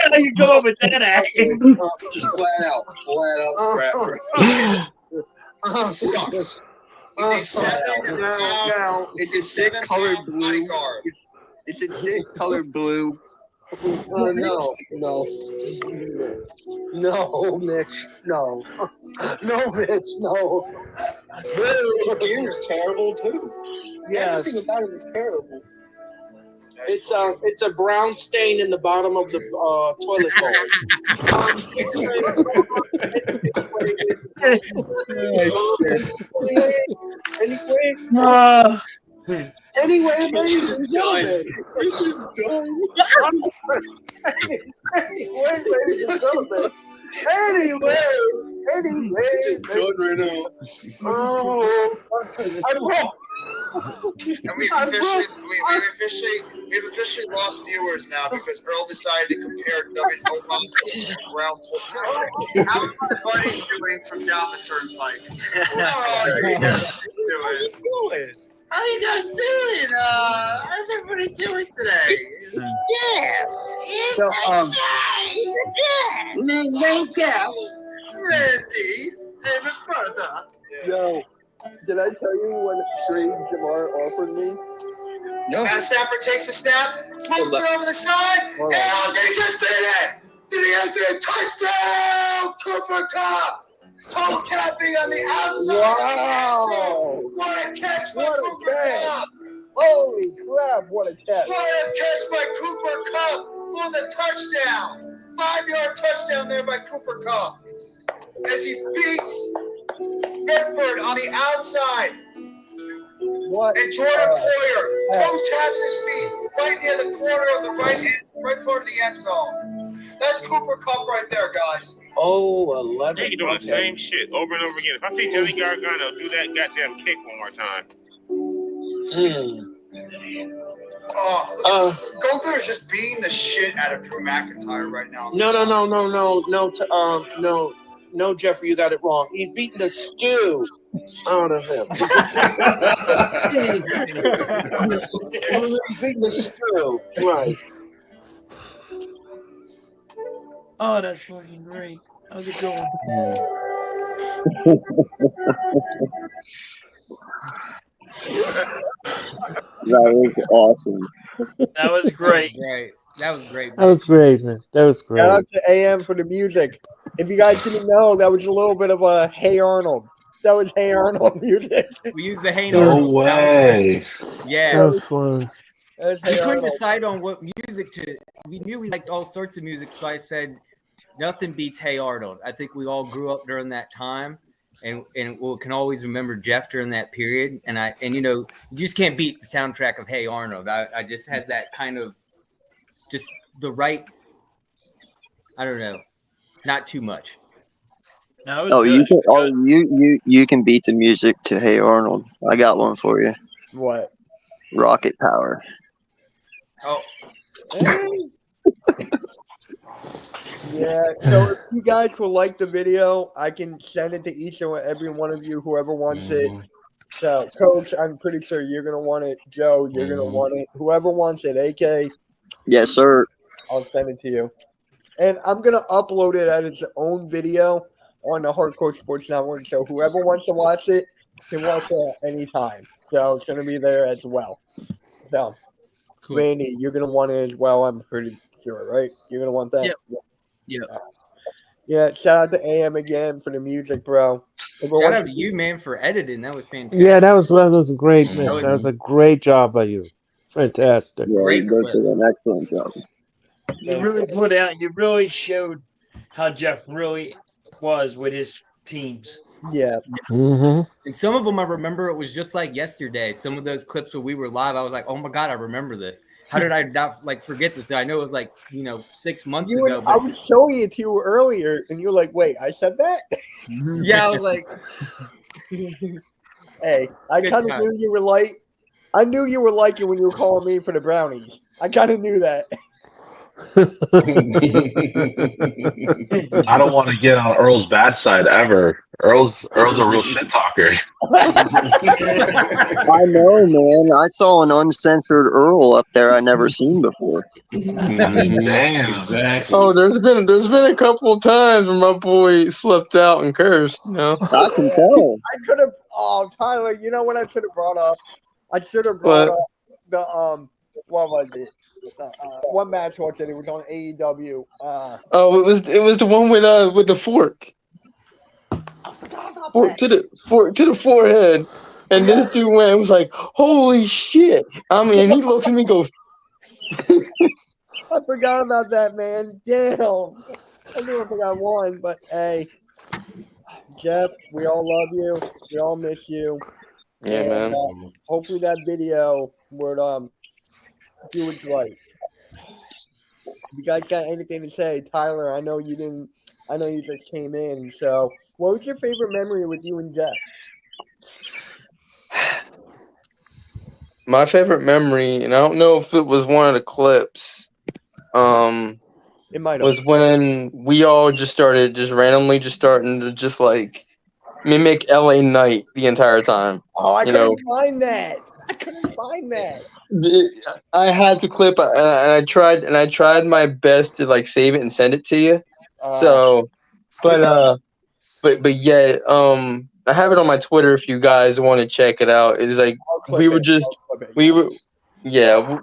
hell you go with that acting? Flat out crap. Sucks. Now, it's a sick colored blue. It's a sick colored blue. No, Mitch, no. No, Mitch, no. His gear's terrible too. Yes. Everything about it is terrible. It's a brown stain in the bottom of the toilet bowl. Anyway, ladies and gentlemen. This is done. Anyway, ladies and gentlemen. Anyway. It's done right now. And we've officially lost viewers now because Earl decided to compare Omos to Brown Toilet. How's my buddies doing from down the turnpike? How you guys doing? How you guys doing? How's everybody doing today? It's Jeff. It's Randy and the brother. Yo, did I tell you what trade Jamar offered me? No. Matt Stafford takes a snap, floats it over the side, and did he just beat it? Did he just beat a touchdown? Cooper Cup! Toe tapping on the outside. Wow! What a catch by What a Cooper catch. Cup! Holy crap, what a catch. What a catch by Cooper Cup for the touchdown. 5-yard touchdown there by Cooper Cup. As he beats Bedford on the outside. What? And Jordan Poyer toe taps his feet right near the corner of the right part of the end zone. That's Cooper Cup right there, guys. Oh, 11. They doing the same shit over and over again. If I see Johnny Gargano do that goddamn kick one more time. Gunther is just beating the shit out of Drew McIntyre right now. No, Jeffrey, you got it wrong. He's beating the stew out of him. He's beating the stew, right? Oh, that's fucking great. How's it going? That was awesome. That was great. That was great. That was great, man. That was great. Shout out to AM for the music. If you guys didn't know, that was a little bit of a Hey Arnold. That was Hey Arnold music. We used the Hey No Arnold way. soundtrack. Yeah. That was fun. That was We Hey couldn't Arnold. decide on what music to. We knew we liked all sorts of music, so I said nothing beats Hey Arnold. I think we all grew up during that time, and we can always remember Jeff during that period. And you just can't beat the soundtrack of Hey Arnold. I just had that kind of just the right. I don't know, not too much. No, Oh, you can beat the music to Hey Arnold. I got one for you. What? Rocket Power. Oh. Yeah, so if you guys will like the video, I can send it to each and every one of you, whoever wants it. So, Coach, I'm pretty sure you're going to want it. Joe, you're going to want it. Whoever wants it, AK, Yes, sir. I'll send it to you. And I'm going to upload it as its own video on the Hardcore Sports Network. So whoever wants to watch it can watch it at any time. So it's going to be there as well. So, Cool. Randy, you're going to want it as well, I'm pretty sure, right? You're going to want that? Yep. Yeah. Yeah, shout out to AM again for the music, bro. Shout out to you, man, for editing. That was fantastic. Yeah, that was great, man. That That was a great job by you. Fantastic. Yeah, Great you both clip. did an excellent job. You really put out. You really showed how Jeff really was with his teams. Yeah. Mm-hmm. And some of them I remember it was just like yesterday. Some of those clips where we were live, I was like, oh my God, I remember this. How did I not forget this? I know it was like 6 months ago. I was showing it to you earlier, and you were like, "Wait, I said that?" Yeah, I was like, "Hey, I Good kind of time. knew you were like. I knew you were like it when you were calling me for the brownies. I kind of knew that." I don't want to get on Earl's bad side ever. Earl's a real shit talker. I know, man. I saw an uncensored Earl up there I never seen before. Damn. Exactly. Oh, there's been a couple of times when my boy slipped out and cursed. I can tell. I could have. Oh, Tyler, you know what I should have brought up? I should have brought up the What was it? One match was it? It was on AEW. Oh, it was the one with the fork. Fork to the forehead, and this dude went and was like, "Holy shit!" I mean, he looks at me, and goes, I forgot about that, man. Damn. I knew I forgot one, but hey, Jeff, we all love you. We all miss you. "Yeah, And, man." hopefully that video would do its right. If you guys got anything to say, Tyler, I know you didn't. I know you just came in. So, what was your favorite memory with you and Jeff? My favorite memory, and I don't know if it was one of the clips, It might have. was when we all just randomly starting to just like mimic LA Knight the entire time. Oh, I You couldn't find that. I couldn't find that. I had the clip, and I tried my best to like save it and send it to you. So, but yeah, I have it on my Twitter if you guys want to check it out. It's like we were yeah,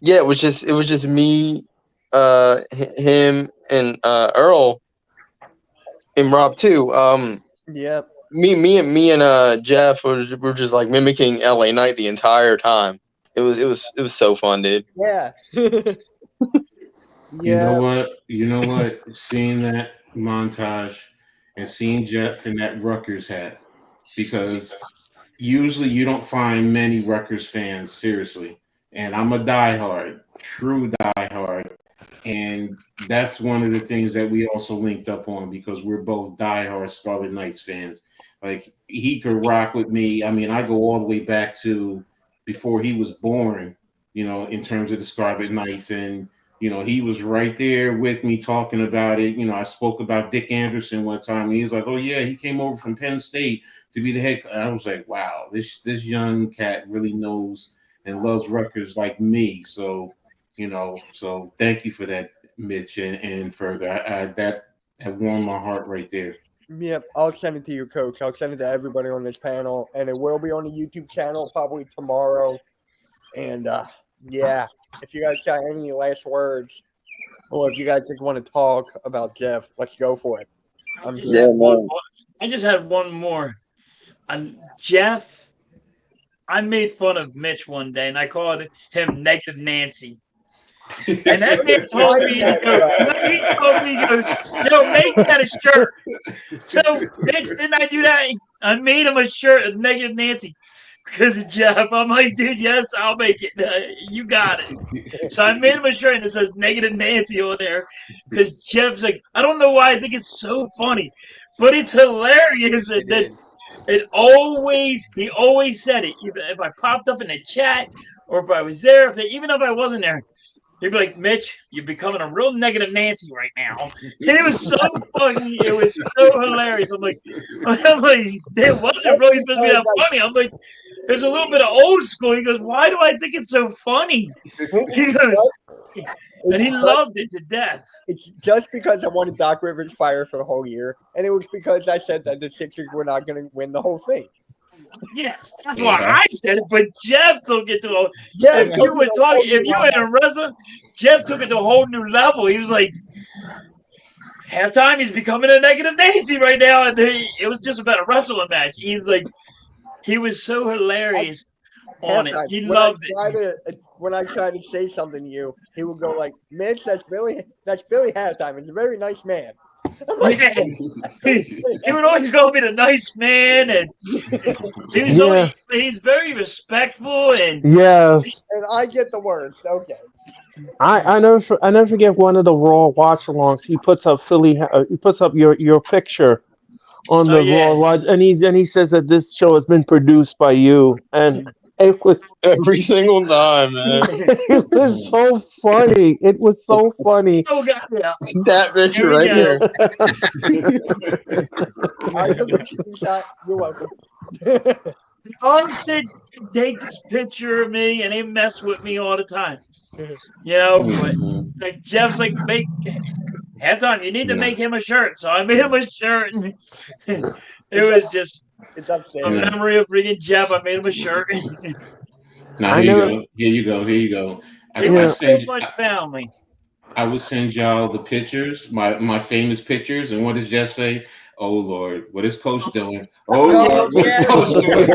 it was just me, him, and Earl, and Rob too. Yep. Me and Jeff were just like mimicking LA Knight the entire time. It was so fun, dude. Yeah. You know what? Seeing that montage and seeing Jeff in that Rutgers hat, because usually you don't find many Rutgers fans, seriously. And I'm a diehard, true diehard. And that's one of the things that we also linked up on because we're both diehard Scarlet Knights fans. Like he could rock with me. I mean, I go all the way back to before he was born, in terms of the Scarlet Knights. And, he was right there with me talking about it. I spoke about Dick Anderson one time. And he was like, oh, yeah, he came over from Penn State to be the head. I was like, wow, this young cat really knows and loves Rutgers like me. So, so thank you for that, Mitch, and further. That warmed my heart right there. Yep, I'll send it to you, Coach. I'll send it to everybody on this panel, and it will be on the YouTube channel probably tomorrow. And yeah, if you guys got any last words, or if you guys just want to talk about Jeff, let's go for it. I just had one more. Jeff, I made fun of Mitch one day, and I called him Negative Nancy. And that man told me, he goes, yo, make that a shirt. So, Mitch, didn't I do that? I made him a shirt of Negative Nancy because of Jeff. I'm like, dude, yes, I'll make it. You got it. So I made him a shirt and it says Negative Nancy on there because Jeff's like, I don't know why I think it's so funny, but it's hilarious. He always said it. If I popped up in the chat or if I was there, even if I wasn't there, he'd be like, Mitch, you're becoming a real Negative Nancy right now. And it was so funny. It was so hilarious. I'm like, it wasn't really supposed to be that funny. I'm like, there's a little bit of old school. He goes, why do I think it's so funny? He goes, and he loved it to death. It's just because I wanted Doc Rivers fired for the whole year, and it was because I said that the Sixers were not going to win the whole thing. Yes, that's why I said it. But Jeff took it to a. If you were in a wrestler, Jeff took it to a whole new level. He was like, halftime, he's becoming a Negative Nancy right now, and it was just about a wrestling match. He's like, he was so hilarious on it. He loved it. When I tried to say something to you, he would go like, "Mitch, that's Philly halftime. He's a very nice man." Like, he would always call me the nice man, and he's very respectful, and yes, and I get the words. Okay, I never forget one of the Raw watch-alongs. He puts up he puts up your picture on the Raw watch, and he says that this show has been produced by you, and it was every single time, man. It was so funny. It was so funny. Oh God, yeah. That picture right there. You're welcome. They all said take this picture of me, and they mess with me all the time. But like Jeff's like, make halftime. You need to make him a shirt, so I made him a shirt. And it was just a memory of freaking Jeff. I made him a shirt. Now here you go. It was so much family. I will send y'all the pictures, my famous pictures, and what does Jeff say? Oh Lord, what is Coach doing? Oh Lord, what is Coach doing?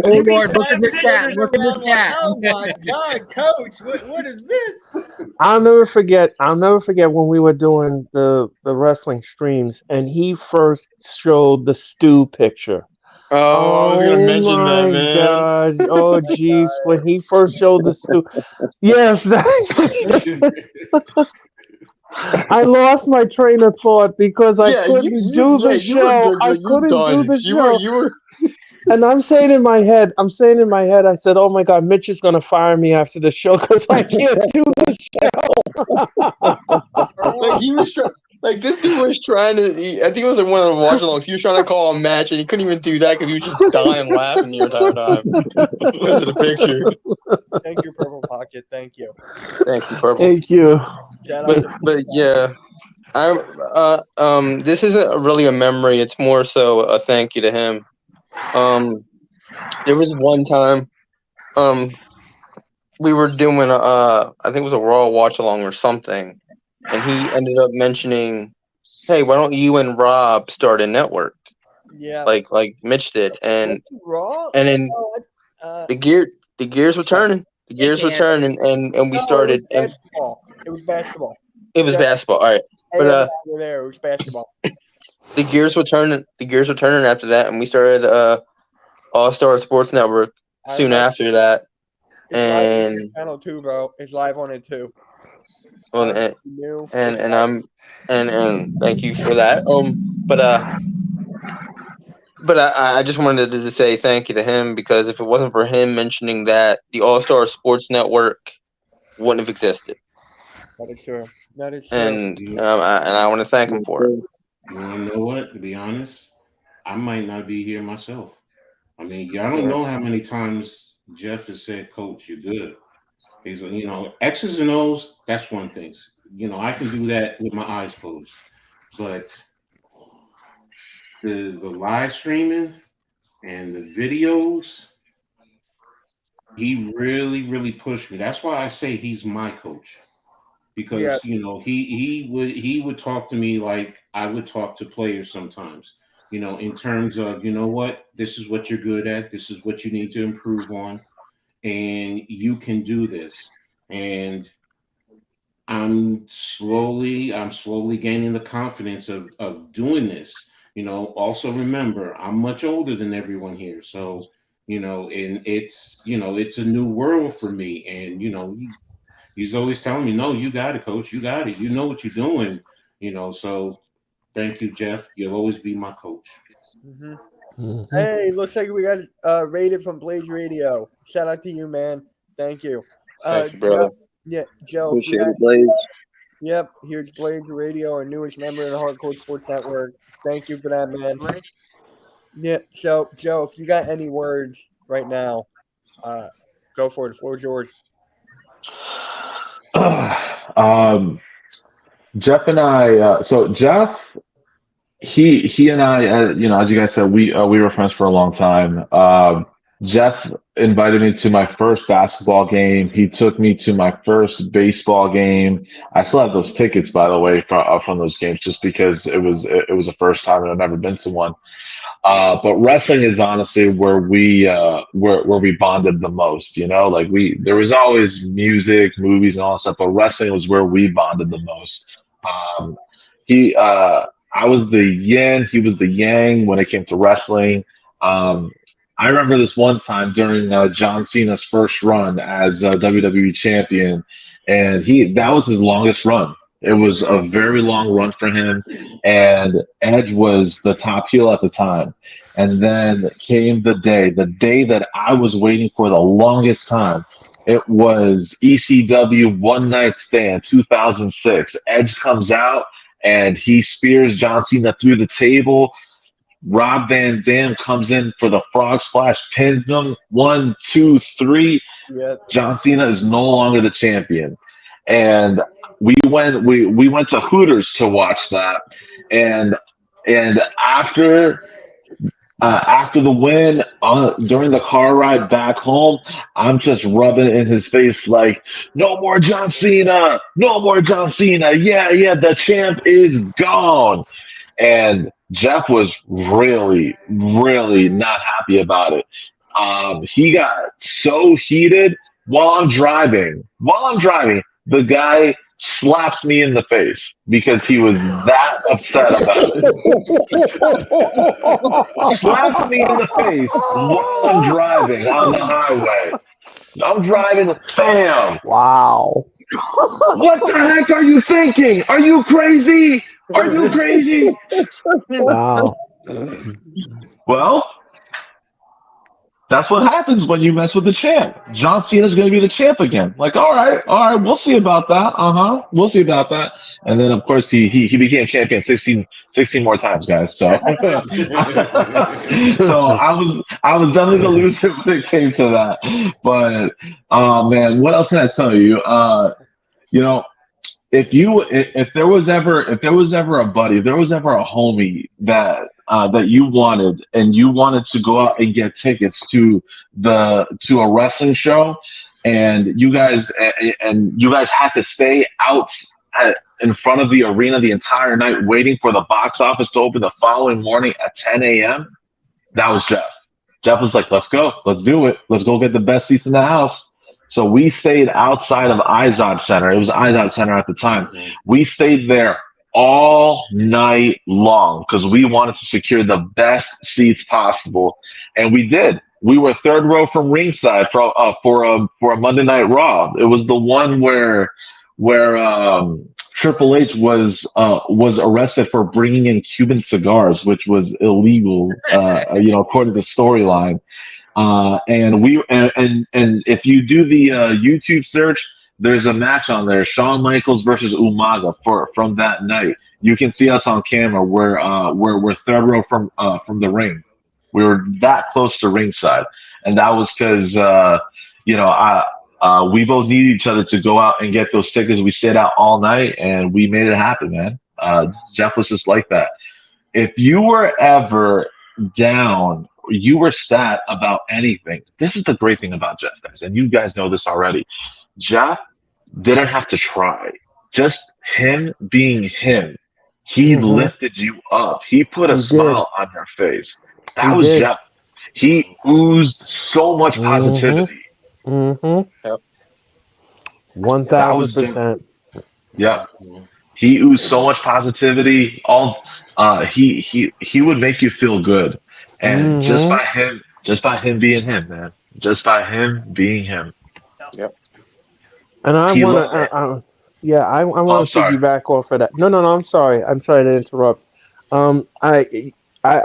Oh Lord, look at the chat. Look at the chat. Oh my God, Coach, what is this? I'll never forget when we were doing the wrestling streams, and he first showed the stew picture. Oh, I was gonna mention that, man. God. Oh jeez, when he first showed the stew, yes, I lost my train of thought because I couldn't do the show. I couldn't do the show. You were. And I'm saying in my head, I said, "Oh my God, Mitch is gonna fire me after the show because I can't do the show." Like he was like this dude was trying to. I think it was like one of the watch-alongs. He was trying to call a match, and he couldn't even do that because he was just dying laughing the entire time because of the picture. Thank you, Purple Pocket. Thank you. Thank you, Purple. Thank you. But yeah, this isn't really a memory. It's more so a thank you to him. There was one time, we were doing I think it was a Raw watch along or something, and he ended up mentioning, "Hey, why don't you and Rob start a network?" Yeah, like Mitch did, and Raw, and then the gears were turning. The gears were turning, and we started. It was basketball. It was basketball. All right, but it was basketball. the gears were turning. The gears were turning after that, and we started All Star Sports Network soon after that. It's live on And your channel too, bro. It's live on it too. well, and thank you for that. But I just wanted to say thank you to him, because if it wasn't for him mentioning that, the All Star Sports Network wouldn't have existed. That is true. That is true. And I want to thank him for it. You want to know what? To be honest, I might not be here myself. I mean, y'all don't know how many times Jeff has said, "Coach, you're good." He's, X's and O's. That's one thing. I can do that with my eyes closed, but the live streaming and the videos, he really, really pushed me. That's why I say he's my coach, because he would talk to me like I would talk to players sometimes. In terms of, what, this is what you're good at, this is what you need to improve on, and you can do this. And I'm slowly gaining the confidence of doing this. Also remember, I'm much older than everyone here. So, and it's a new world for me. And, he's always telling me, no, you got it, coach. You got it. You know what you're doing. So thank you, Jeff. You'll always be my coach. Mm-hmm. Mm-hmm. Hey, looks like we got rated from Blaze Radio. Shout out to you, man. Thank you. Thank you, brother. Joe. Appreciate it, Blaze. Yep, here's Blaze Radio, our newest member in the Hardcore Sports Network. Thank you for that, man. Yeah, so, Joe, if you got any words right now, go for it. The floor is yours. Jeff and I, Jeff, he and I, as you guys said, we were friends for a long time. Jeff invited me to my first basketball game. He took me to my first baseball game. I still have those tickets, by the way, from those games, just because it was the first time and I've never been to one. But wrestling is honestly where we bonded the most. There was always music, movies, and all that stuff, but wrestling was where we bonded the most. I was the yin, he was the yang when it came to wrestling. I remember this one time during John Cena's first run as WWE champion, and that was his longest run. It was a very long run for him, and Edge was the top heel at the time. And then came the day that I was waiting for the longest time. It was ECW One Night Stand 2006. Edge comes out and he spears John Cena through the table. Rob Van Dam comes in for the frog splash, pins him. 1, 2, 3. Yep. John Cena is no longer the champion. And we went to Hooters to watch that. And after the win, during the car ride back home, I'm just rubbing in his face like, no more John Cena, no more John Cena. Yeah, the champ is gone. And Jeff was really, really not happy about it. He got so heated while I'm driving. The guy slaps me in the face because he was that upset about it. Slaps me in the face while I'm driving on the highway. I'm driving, bam! Wow. What the heck are you thinking? Are you crazy? Are you crazy? Wow. Well, that's what happens when you mess with the champ. John Cena's going to be the champ again. Like, all right, we'll see about that. We'll see about that. And then, of course, he became champion 16 more times, guys. So, so I was definitely the loser when it came to that. But, man, what else can I tell you? If there was ever a buddy, if there was ever a homie that you wanted to go out and get tickets to a wrestling show, and you guys had to stay out in front of the arena the entire night waiting for the box office to open the following morning at 10 a.m., that was Jeff. Jeff was like, let's go, let's do it, let's go get the best seats in the house. So we stayed outside of Izod Center. It was Izod Center at the time. We stayed there all night long because we wanted to secure the best seats possible, and we did. We were third row from ringside for a Monday Night Raw. It was the one where Triple H was arrested for bringing in Cuban cigars, which was illegal, according to the storyline. And if you do the YouTube search, there's a match on there: Shawn Michaels versus Umaga from that night. You can see us on camera. We're third row from the ring. We were that close to ringside, and that was because we both needed each other to go out and get those tickets. We stayed out all night, and we made it happen, man. Jeff was just like that. If you were ever down, you were sad about anything. This is the great thing about Jeff, guys, and you guys know this already. Jeff didn't have to try. Just him being him. He lifted you up. He put a smile on your face. That was Jeff. He oozed so much positivity. Yep. 1000%. Yeah. He oozed so much positivity. He would make you feel good. And just by him being him, man. Just by him being him. Yep. And I want to, I want to piggyback off of that. No, I'm sorry. I'm sorry to interrupt. I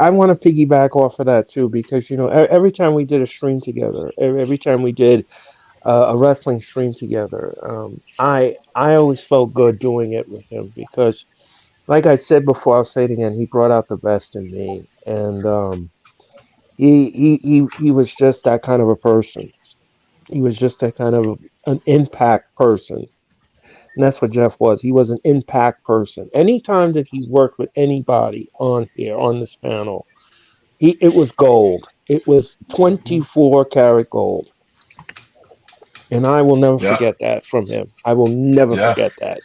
want to piggyback off of that too, because every time we did a stream together, every time we did a wrestling stream together, I always felt good doing it with him because, like I said before, I'll say it again. He brought out the best in me, and he was just that kind of a person. He was just that kind of an impact person. And that's what Jeff was. He was an impact person. Anytime that he worked with anybody on here, on this panel, it was gold. It was 24 karat gold. And I will never forget that from him. I will never forget that.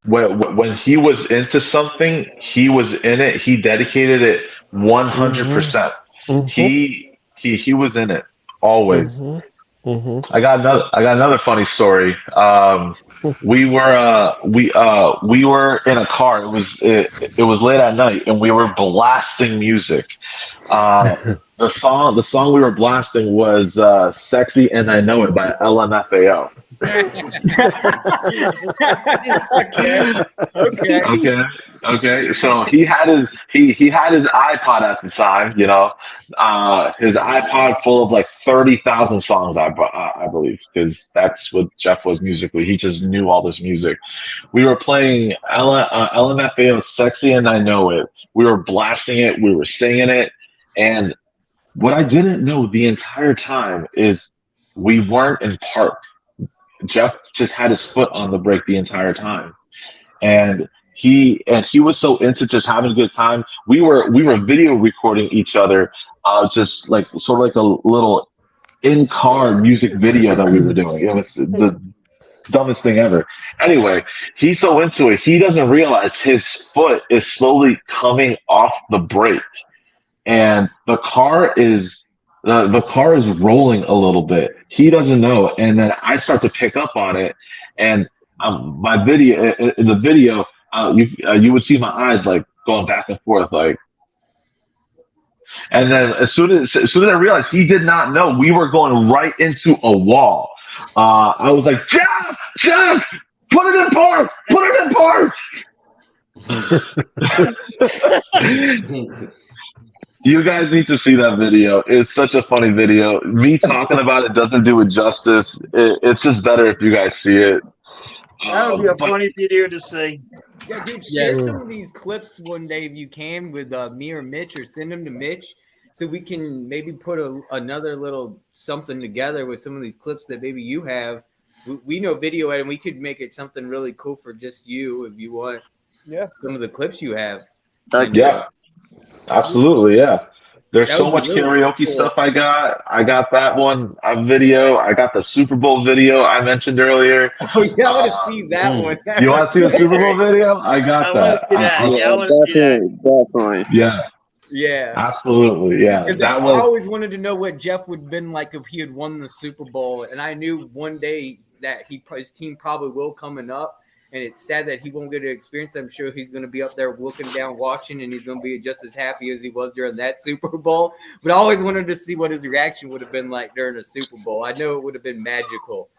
When he was into something, he was in it. He dedicated it 100%. He was in it always. I got another funny story. We were in a car. It was late at night, and we were blasting music. The song we were blasting was "Sexy and I Know It" by LMFAO. Okay. So he had his iPod at the time, his iPod full of like 30,000 songs, I believe, because that's what Jeff was musically. He just knew all this music. We were playing LMFAO's "Sexy and I Know It." We were blasting it. We were singing it, and what I didn't know the entire time is we weren't in park. Jeff just had his foot on the brake the entire time, and he was so into just having a good time. We were video recording each other, just like sort of like a little in-car music video that we were doing. It was the dumbest thing ever. Anyway, he's so into it, he doesn't realize his foot is slowly coming off the brake, and the car is rolling a little bit. He doesn't know, and then I start to pick up on it, and my video in the video, you would see my eyes like going back and forth, like. And then as soon as I realized he did not know, we were going right into a wall. I was like, Jeff, put it in park, You guys need to see that video. It's such a funny video. Me talking about it doesn't do it justice. It's just better if you guys see it. That would be a funny video to see. Yeah, dude, share some of these clips one day if you can with me or Mitch, or send them to Mitch so we can maybe put another little something together with some of these clips that maybe you have. We know video editing. We could make it something really cool for just you if you want. Yeah. Some of the clips you have. Yeah. Absolutely, yeah. There's That so would much be really karaoke cool. stuff I got. I got that one video. I got the Super Bowl video I mentioned earlier. Oh yeah, I want to see that one. You want to see the Super Bowl video? I got that. I want to see that. Definitely. Yeah, Yeah. absolutely. Yeah, Because that I was. always wanted to know what Jeff would have been like if he had won the Super Bowl, and I knew one day that his team probably will coming up, And it's sad that he won't get to experience it. I'm sure he's going to be up there looking down, watching, and he's going to be just as happy as he was during that Super Bowl. But I always wanted to see what his reaction would have been like during a Super Bowl. I know it would have been magical.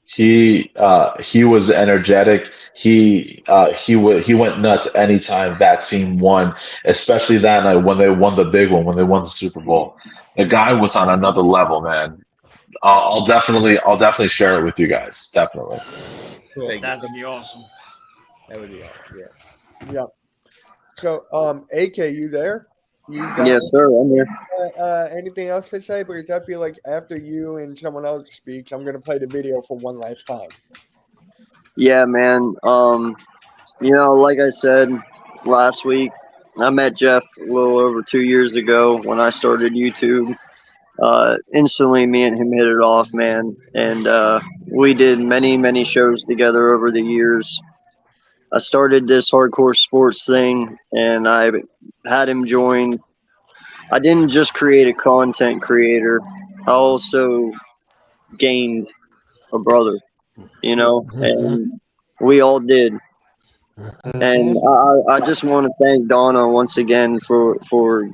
He was energetic. He went nuts anytime that team won, especially that night when they won the big one, when they won the Super Bowl. The guy was on another level, man. I'll definitely share it with you guys. Definitely. Cool. That would be awesome. That would be awesome. Yeah. Yeah. So, AK, you there? You got Yes, sir. I'm here. anything else to say? Because I feel like after you and someone else speaks, I'm gonna play the video for one last time. Yeah, man. Like I said last week, I met Jeff a little over 2 years ago when I started YouTube. Instantly, me and him hit it off, man. And we did many, many shows together over the years. I started this hardcore sports thing, and I had him join. I didn't just create a content creator. I also gained a brother, and we all did. And I just want to thank Donna once again for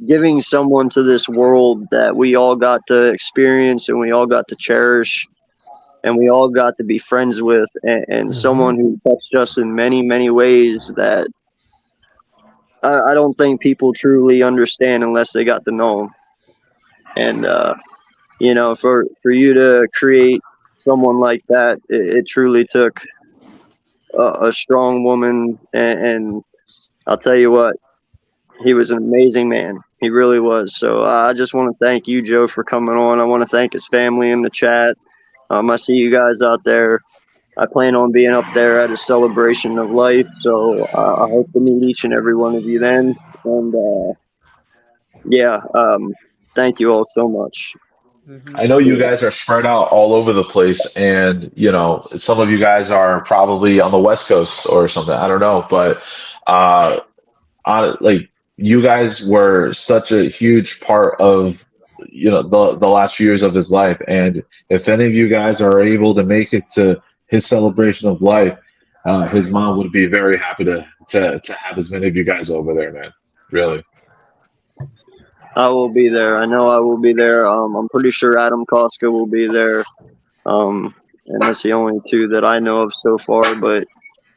giving someone to this world that we all got to experience and we all got to cherish and we all got to be friends with, and someone who touched us in many, many ways that I don't think people truly understand unless they got to know him. And, for you to create someone like that, it truly took a strong woman. And I'll tell you what, he was an amazing man. He really was. So I just want to thank you, Joe, for coming on. I want to thank his family in the chat. I see you guys out there. I plan on being up there at a celebration of life. So I hope to meet each and every one of you then. And thank you all so much. I know you guys are spread out all over the place, and some of you guys are probably on the West Coast or something. I don't know, but like you guys were such a huge part of the last few years of his life, and if any of you guys are able to make it to his celebration of life, his mom would be very happy to have as many of you guys over there, man. Really. I will be there. I know I will be there. I'm pretty sure Adam Koska will be there. And that's the only two that I know of so far, but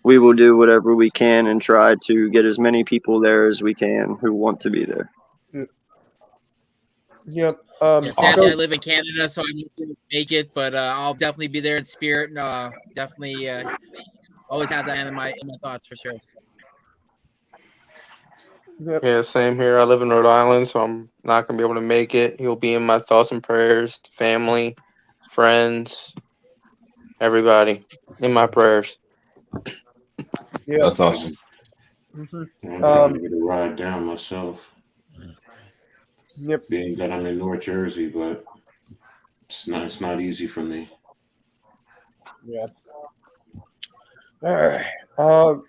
we will do whatever we can and try to get as many people there as we can who want to be there. Yep. Sadly, I live in Canada, so I won't be able to make it, but I'll definitely be there in spirit. And definitely always have that in my thoughts for sure. Yeah, same here. I live in Rhode Island, so I'm not gonna be able to make it. He'll be in my thoughts and prayers, family, friends, everybody in my prayers. Yeah, that's awesome. I'm trying to get a ride down myself. Yep. Being that I'm in North Jersey, but it's not easy for me. Yeah. All right.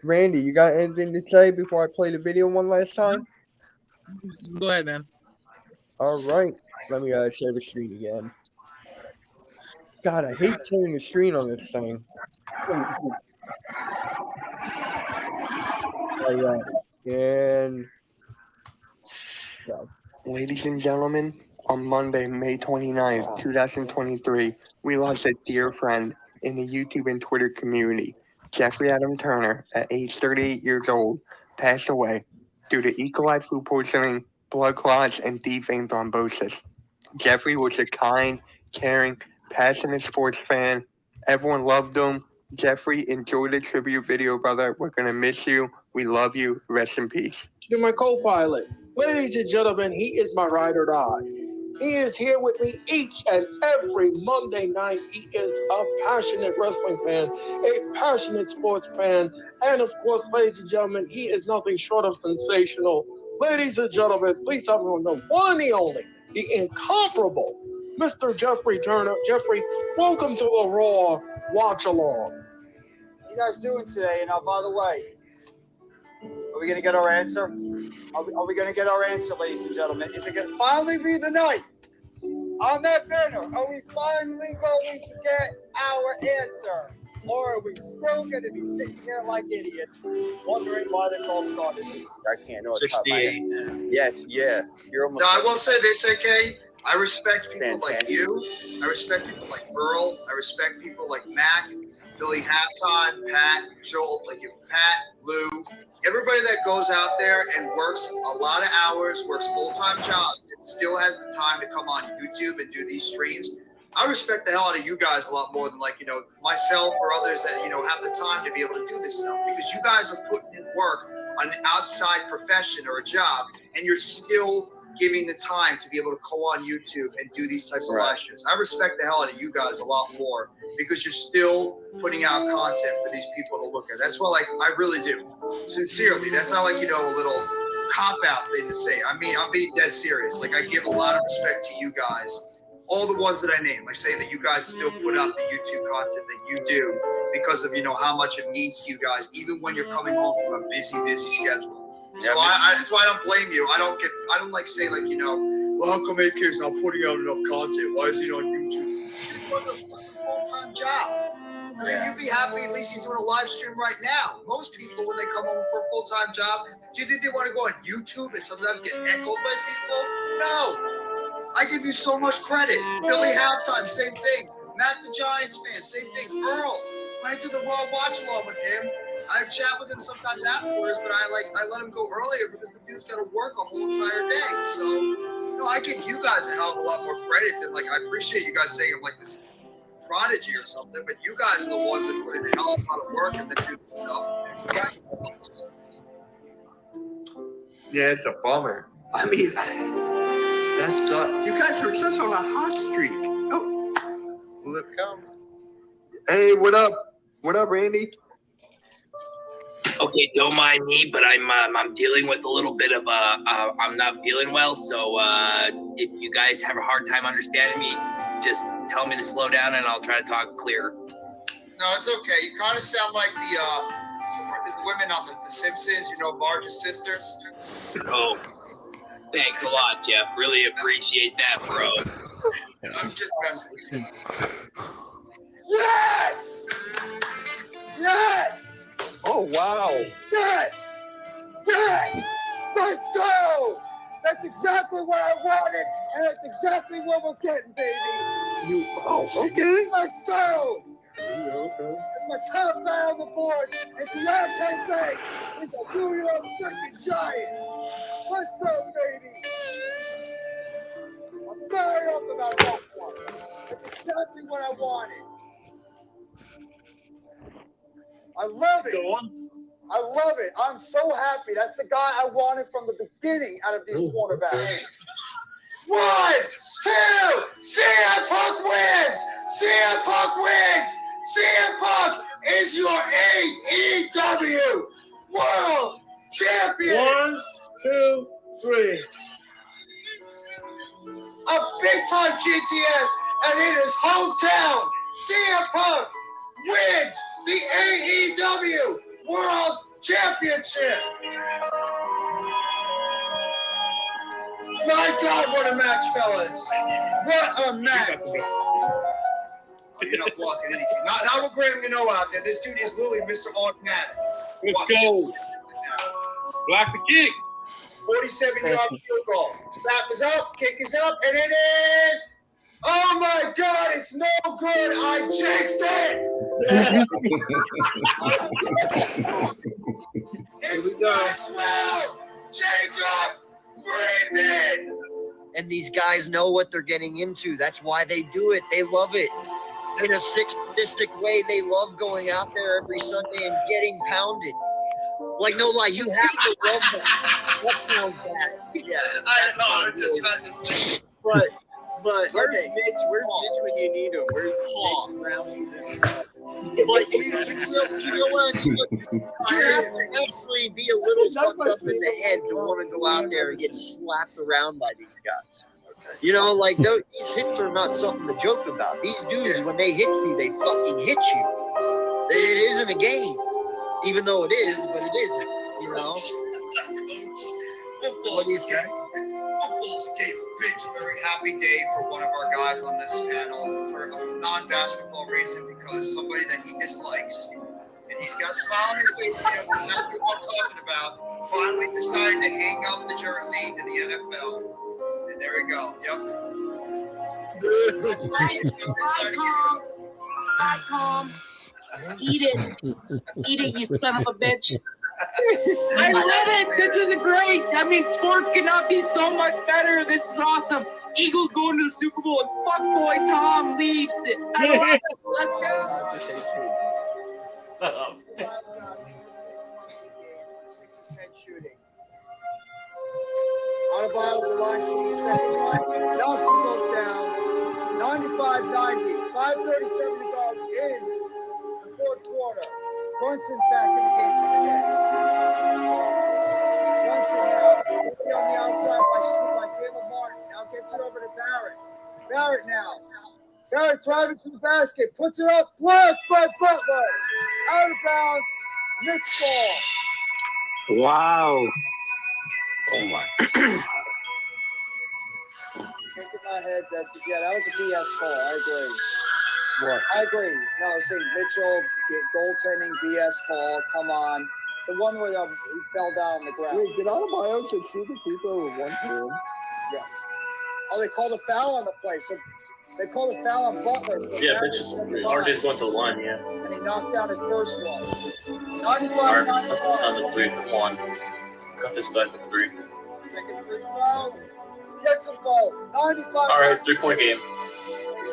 Randy, you got anything to say before I play the video one last time? Go ahead, man. All right. Let me share the screen again. God, I hate sharing the screen on this thing. All right. And ladies and gentlemen, on Monday, May 29th, 2023, we lost a dear friend in the YouTube and Twitter community. Jeffrey Adam Turner, at age 38 years old, passed away due to E. coli food poisoning, blood clots, and deep vein thrombosis. Jeffrey was a kind, caring, passionate sports fan. Everyone loved him. Jeffrey, enjoy the tribute video, brother. We're going to miss you. We love you. Rest in peace. To my co-pilot. Ladies and gentlemen, he is my ride or die. He is here with me each and every Monday night. He is a passionate wrestling fan, a passionate sports fan, and of course, ladies and gentlemen, he is nothing short of sensational. Ladies and gentlemen, please everyone know one and the only, the incomparable Mr. Jeffrey Turner. Jeffrey, welcome to the Raw Watch Along. What you guys doing today? And by the way, are we going to get our answer? Are we going to get our answer, ladies and gentlemen? Is it going to finally be the night? On that banner, are we finally going to get our answer? Or are we still going to be sitting here like idiots, wondering why this all started? I can't know. 68. Yes, yeah. You're almost. No, I will say this, AK. I respect people like Fantastic. you. I respect people like Earl. I respect people like Mac, Billy Halftime, Pat, Joel, like you, Pat, Lou. Everybody that goes out there and works a lot of hours, works full-time jobs, and still has the time to come on YouTube and do these streams. I respect the hell out of you guys a lot more than myself or others that, have the time to be able to do this stuff, because you guys are putting in work on an outside profession or a job, and you're still giving the time to be able to go on YouTube and do these types of live streams. I respect the hell out of you guys a lot more because you're still putting out content for these people to look at. That's what, I really do. Sincerely. That's not a little cop-out thing to say. I mean, I'm being dead serious. I give a lot of respect to you guys. All the ones that I named, saying that you guys still put out the YouTube content that you do because of, how much it means to you guys, even when you're coming home from a busy schedule. So that's why I don't blame you. I don't say well, how come AK's not putting out enough content? Why is he on YouTube? He's working a full-time job. I mean, you'd be happy at least he's doing a live stream right now. Most people, when they come home for a full-time job, do you think they want to go on YouTube and sometimes get echoed by people? No. I give you so much credit. Billy Halftime, same thing. Matt the Giants fan, same thing. Earl, when I do the Raw watch along with him, I chat with him sometimes afterwards, but I let him go earlier because the dude's got to work a whole entire day. So, I give you guys a hell of a lot more credit than I appreciate you guys saying I'm this prodigy or something, but you guys are the ones that put in a hell of a lot of work and then do the stuff. Yeah, it's a bummer. I mean, that's you guys are such on a hot streak. Oh, well, it comes. Hey, what up? What up, Randy? Okay, don't mind me, but I'm dealing with a little bit of I'm not feeling well. So if you guys have a hard time understanding me, just tell me to slow down and I'll try to talk clearer. No, it's okay. You kind of sound like the women on the Simpsons, Marge's sisters. Oh, thanks a lot, Jeff. Really appreciate that, bro. I'm just messing. Yes! Yes! Oh, wow. Yes! Yes! Let's go! That's exactly what I wanted, and that's exactly what we're getting, baby. Okay. Let's go! Okay. It's my top guy on the board. It's Deontay Banks. It's a New York freaking Giant. Let's go, baby. I'm fired up about that one. That's exactly what I wanted. I love it. Go on. I love it. I'm so happy. That's the guy I wanted from the beginning out of these cornerbacks. 1, 2, CM Punk wins! CM Punk wins! CM Punk is your AEW World Champion! 1, 2, 3. A big-time GTS, and in his hometown, CM Punk wins the AEW World Championship! My God, what a match, fellas! What a match! You're not blocking anything. Not with Graham Gano out there. This dude is literally Mr. Automatic. Let's go. Block the kick. 47-yard field goal. Snap is up, kick is up, and it is. Oh my God, it's no good. I jinxed it. It's Maxwell Jacob Friedman. And these guys know what they're getting into. That's why they do it. They love it. In a sadistic way, they love going out there every Sunday and getting pounded. Like, no lie, you have to love that. That sounds bad. Yeah, I know. I was just about to say. But Where's okay. Mitch? Where's Mitch when you need him? Where's Mitch and Brownies? But you know what? You have to actually be a little fucked up in the head to want to go out there and get slapped around by these guys. You know, like these hits are not something to joke about. These dudes, when they hit you, they fucking hit you. It isn't a game, even though it is, but it isn't. You know. What do you say? Football's a game of bitch, very happy day for one of our guys on this panel for a non-basketball reason, because somebody that he dislikes, and he's got a smile on his face, he knows exactly what I'm talking about, finally decided to hang up the jersey in the NFL. And there we go. Yep. Hi, Tom. Eat it. Eat it, you son of a bitch. I love it. This is great. I mean, sports cannot be so much better. This is awesome. Eagles going to the Super Bowl, and fuck boy Tom leads it. I love it. Let's go. 6-10 shooting. On the bottom of the line, shooting second line. Knocks them both down. 95-90. 5:37 to go in the fourth quarter. Brunson's back in the game for the Knicks. Brunson now. Quickly on the outside by Caleb Martin. Now gets it over to Barrett. Barrett now. Barrett driving to the basket. Puts it up. Blocked by Butler. Out of bounds. Knicks ball. Wow. Oh my. Shaking my head that was a BS call. I agree. What? I agree. No, I was saying Mitchell goaltending BS call. Come on. The one where he fell down on the ground. Wait, did Adebayo just shoot the free throw with one hand? Yes. Oh, they called a foul on the play. So they called a foul on Butler. So Yeah, Barrett that's just set the orange line, is going to the line, yeah. and he knocked down his first one. Alright, 95-91. on the three, come on. Cut this back to 3. Second free throw. Gets a ball. 95. Alright, 3-point game.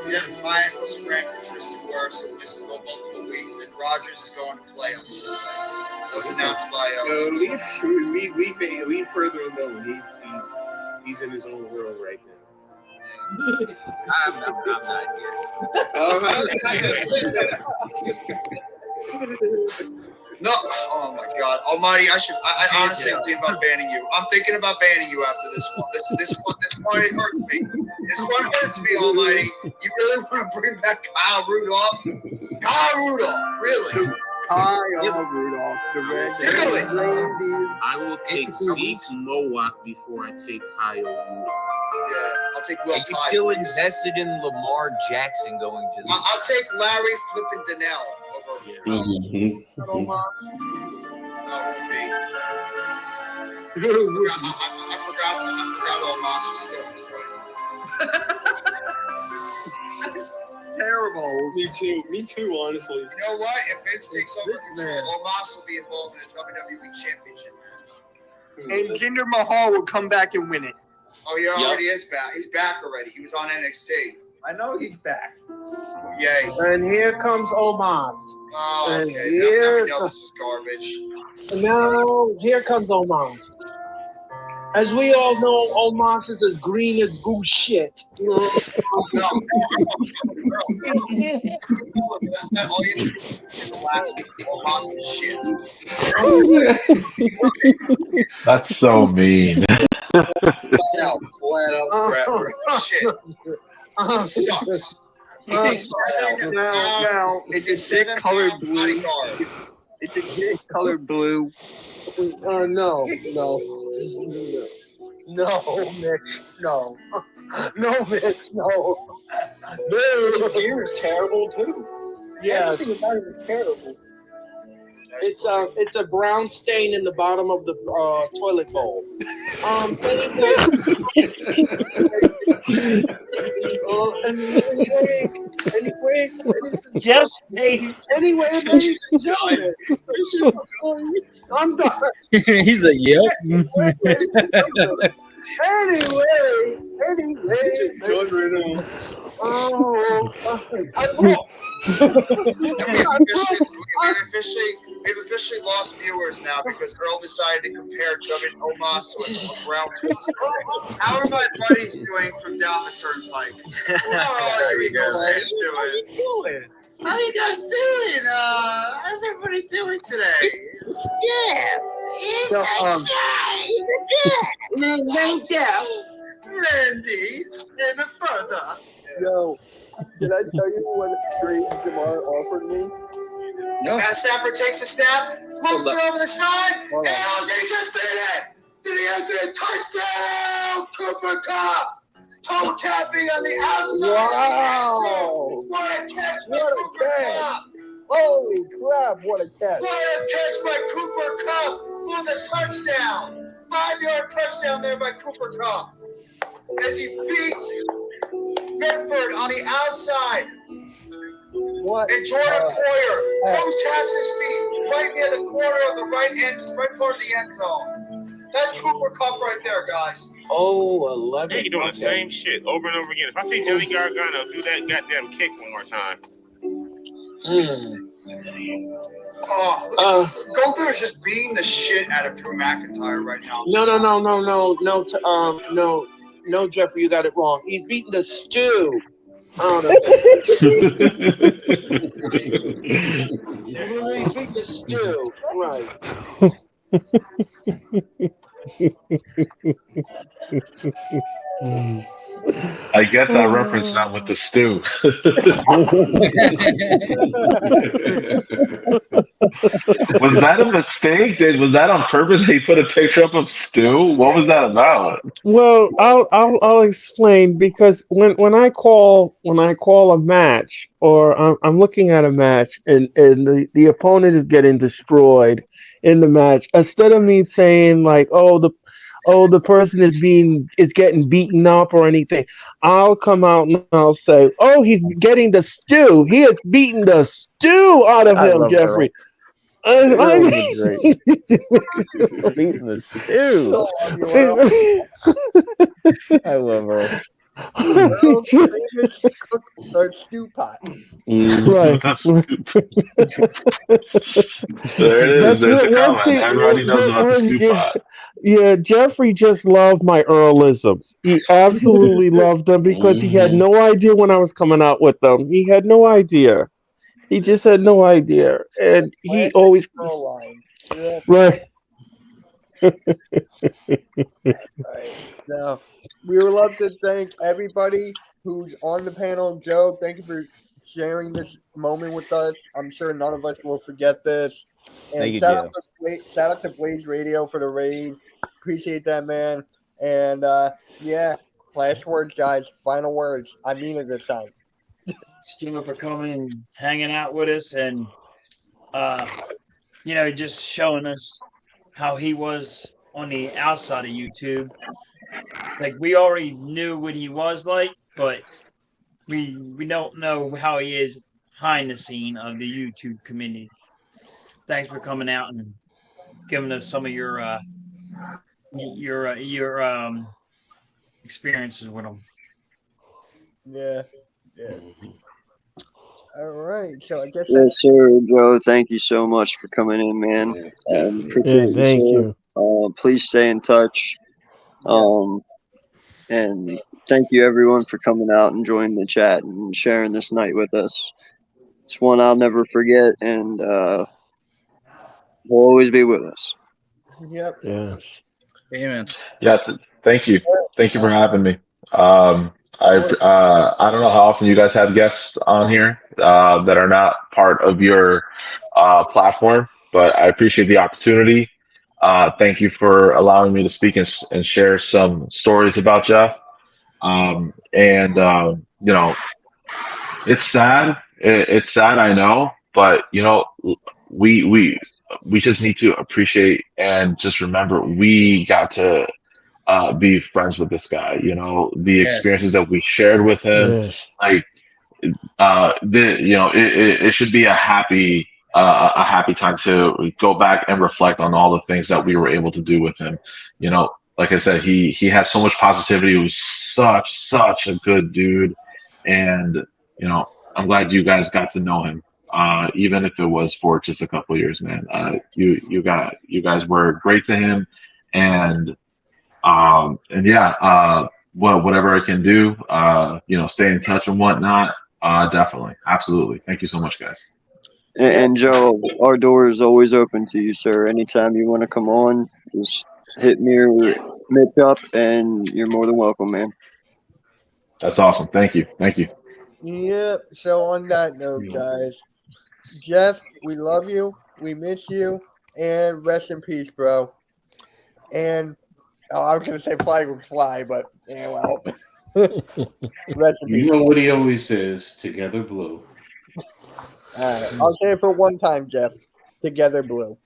Yeah, my ankle sprain from Tristan Wirfs and missing multiple weeks. And Rodgers is going to play on Sunday. That was announced by. Leave further alone. He's in his own world right now. I'm not here. No, oh my God, Almighty! I honestly am thinking about banning you. I'm thinking about banning you after this one. This one it hurts me. This one hurts me, Almighty. You really want to bring back Kyle Rudolph? Kyle Rudolph, really? Kyle Rudolph, the red. Really? I will take Zeke Nowak before I take Kyle Rudolph. Yeah, I'll take Will. Are you still invested in Lamar Jackson going to the I'll take Larry flipping Donnell over. I forgot Omos was still employed. Terrible. Me too, honestly. You know what? If Vince takes over control, Omos will be involved in a WWE Championship match. And Jinder Mahal will come back and win it. Oh, he already is back. He's back already. He was on NXT. I know he's back. Yay. And here comes Omos. Oh, And okay. Now we know this is garbage. Now, here comes Omos. As we all know, Omos is as green as goose shit. That's so mean. Shit. Sucks. Now, it's a sick colored blue. It's a sick colored blue. No, Mitch, no. No, Mitch, no. His gear is terrible too. Yeah. Everything about it is terrible. It's a brown stain in the bottom of the toilet bowl. Anyway, just taste. Anyway, ladies and gentlemen, I'm done. He's like, yep. Anyway. We've officially lost viewers now because Earl decided to compare Omos to a brown toilet. How are my buddies doing from down the turnpike? How are you Eagles fans doing? How are you guys doing? How's everybody doing today? Yeah. So, Randy, and the further. Yo, did I tell you what trade Jamar offered me? Matt Stafford takes a snap, moves it over the side, and LJ just did it! Did he have a touchdown? Cooper Cup! Toe tapping on the outside. Wow. What a catch by What a Cooper catch. Cup. Holy crap, what a catch. What a catch by Cooper Cup for the touchdown. 5-yard touchdown there by Cooper Cup. As he beats Bedford on the outside. What? And Jordan Poyer toe taps his feet right near the corner of the right part of the end zone. That's Cooper Cup right there, guys. Oh, 11. Hey, you're doing the same shit over and over again. If I see Johnny Gargano do that goddamn kick one more time. Gunther is just beating the shit out of Drew McIntyre right now. No, Jeffrey, you got it wrong. He's beating the stew out of He's beating the stew, right. I get that reference, not with the stew. Was that a mistake? Was that on purpose? He put a picture up of stew. What was that about? Well, I'll explain, because when I call a match, or I'm looking at a match, and the opponent is getting destroyed in the match, instead of me saying like, the person is getting beaten up or anything, I'll come out and I'll say, oh, he's getting the stew. He has beaten the stew out of I him, love Jeffrey. Earl is great. Beating the stew. I love Earl. Earl's famous cook or stew pot. Right. There it is. There's the comment. Everybody knows about the stew pot. Yeah, Jeffrey just loved my Earlisms. He absolutely loved them, because he had no idea when I was coming out with them. He had no idea. He just had no idea, and he always line. Yeah. right. Right. Now, we would love to thank everybody who's on the panel. Joe, thank you for sharing this moment with us. I'm sure none of us will forget this. And Thank you, shout Joe. out to Blaze Radio for the raid. Appreciate that, man. And last words, guys. Final words. I mean it this time. Joe for coming and hanging out with us, and just showing us how he was on the outside of YouTube. Like, we already knew what he was like, but we don't know how he is behind the scene of the YouTube community. Thanks for coming out and giving us some of your experiences with him. Yeah. All right. So I guess Yes, sir, Joe. Thank you so much for coming in, man. Appreciate thank you. Please stay in touch. And thank you, everyone, for coming out and joining the chat and sharing this night with us. It's one I'll never forget, and will always be with us. Yep. Yes. Amen. Yeah. Thank you. Thank you for having me. I don't know how often you guys have guests on here that are not part of your platform, but I appreciate the opportunity. Thank you for allowing me to speak and share some stories about Jeff. It's sad. It's sad, I know, but we just need to appreciate and just remember we got to be friends with this guy. The experiences that we shared with him, Yes. like it should be a happy time to go back and reflect on all the things that we were able to do with him. Like I said, he had so much positivity. He was such a good dude, and I'm glad you guys got to know him, even if it was for just a couple of years, man. You guys were great to him, and whatever I can do, stay in touch and whatnot. Definitely, absolutely. Thank you so much, guys. And Joe, our door is always open to you, sir. Anytime you want to come on, just hit me or Mitch up, and you're more than welcome, man. That's awesome. Thank you. Yep. So on that note, guys, Jeff, we love you. We miss you. And rest in peace, bro. And I was going to say fly would fly, but yeah, well. Recipe. You know what he always says, together blue. All right. I'll say it for one time, Jeff. Together blue.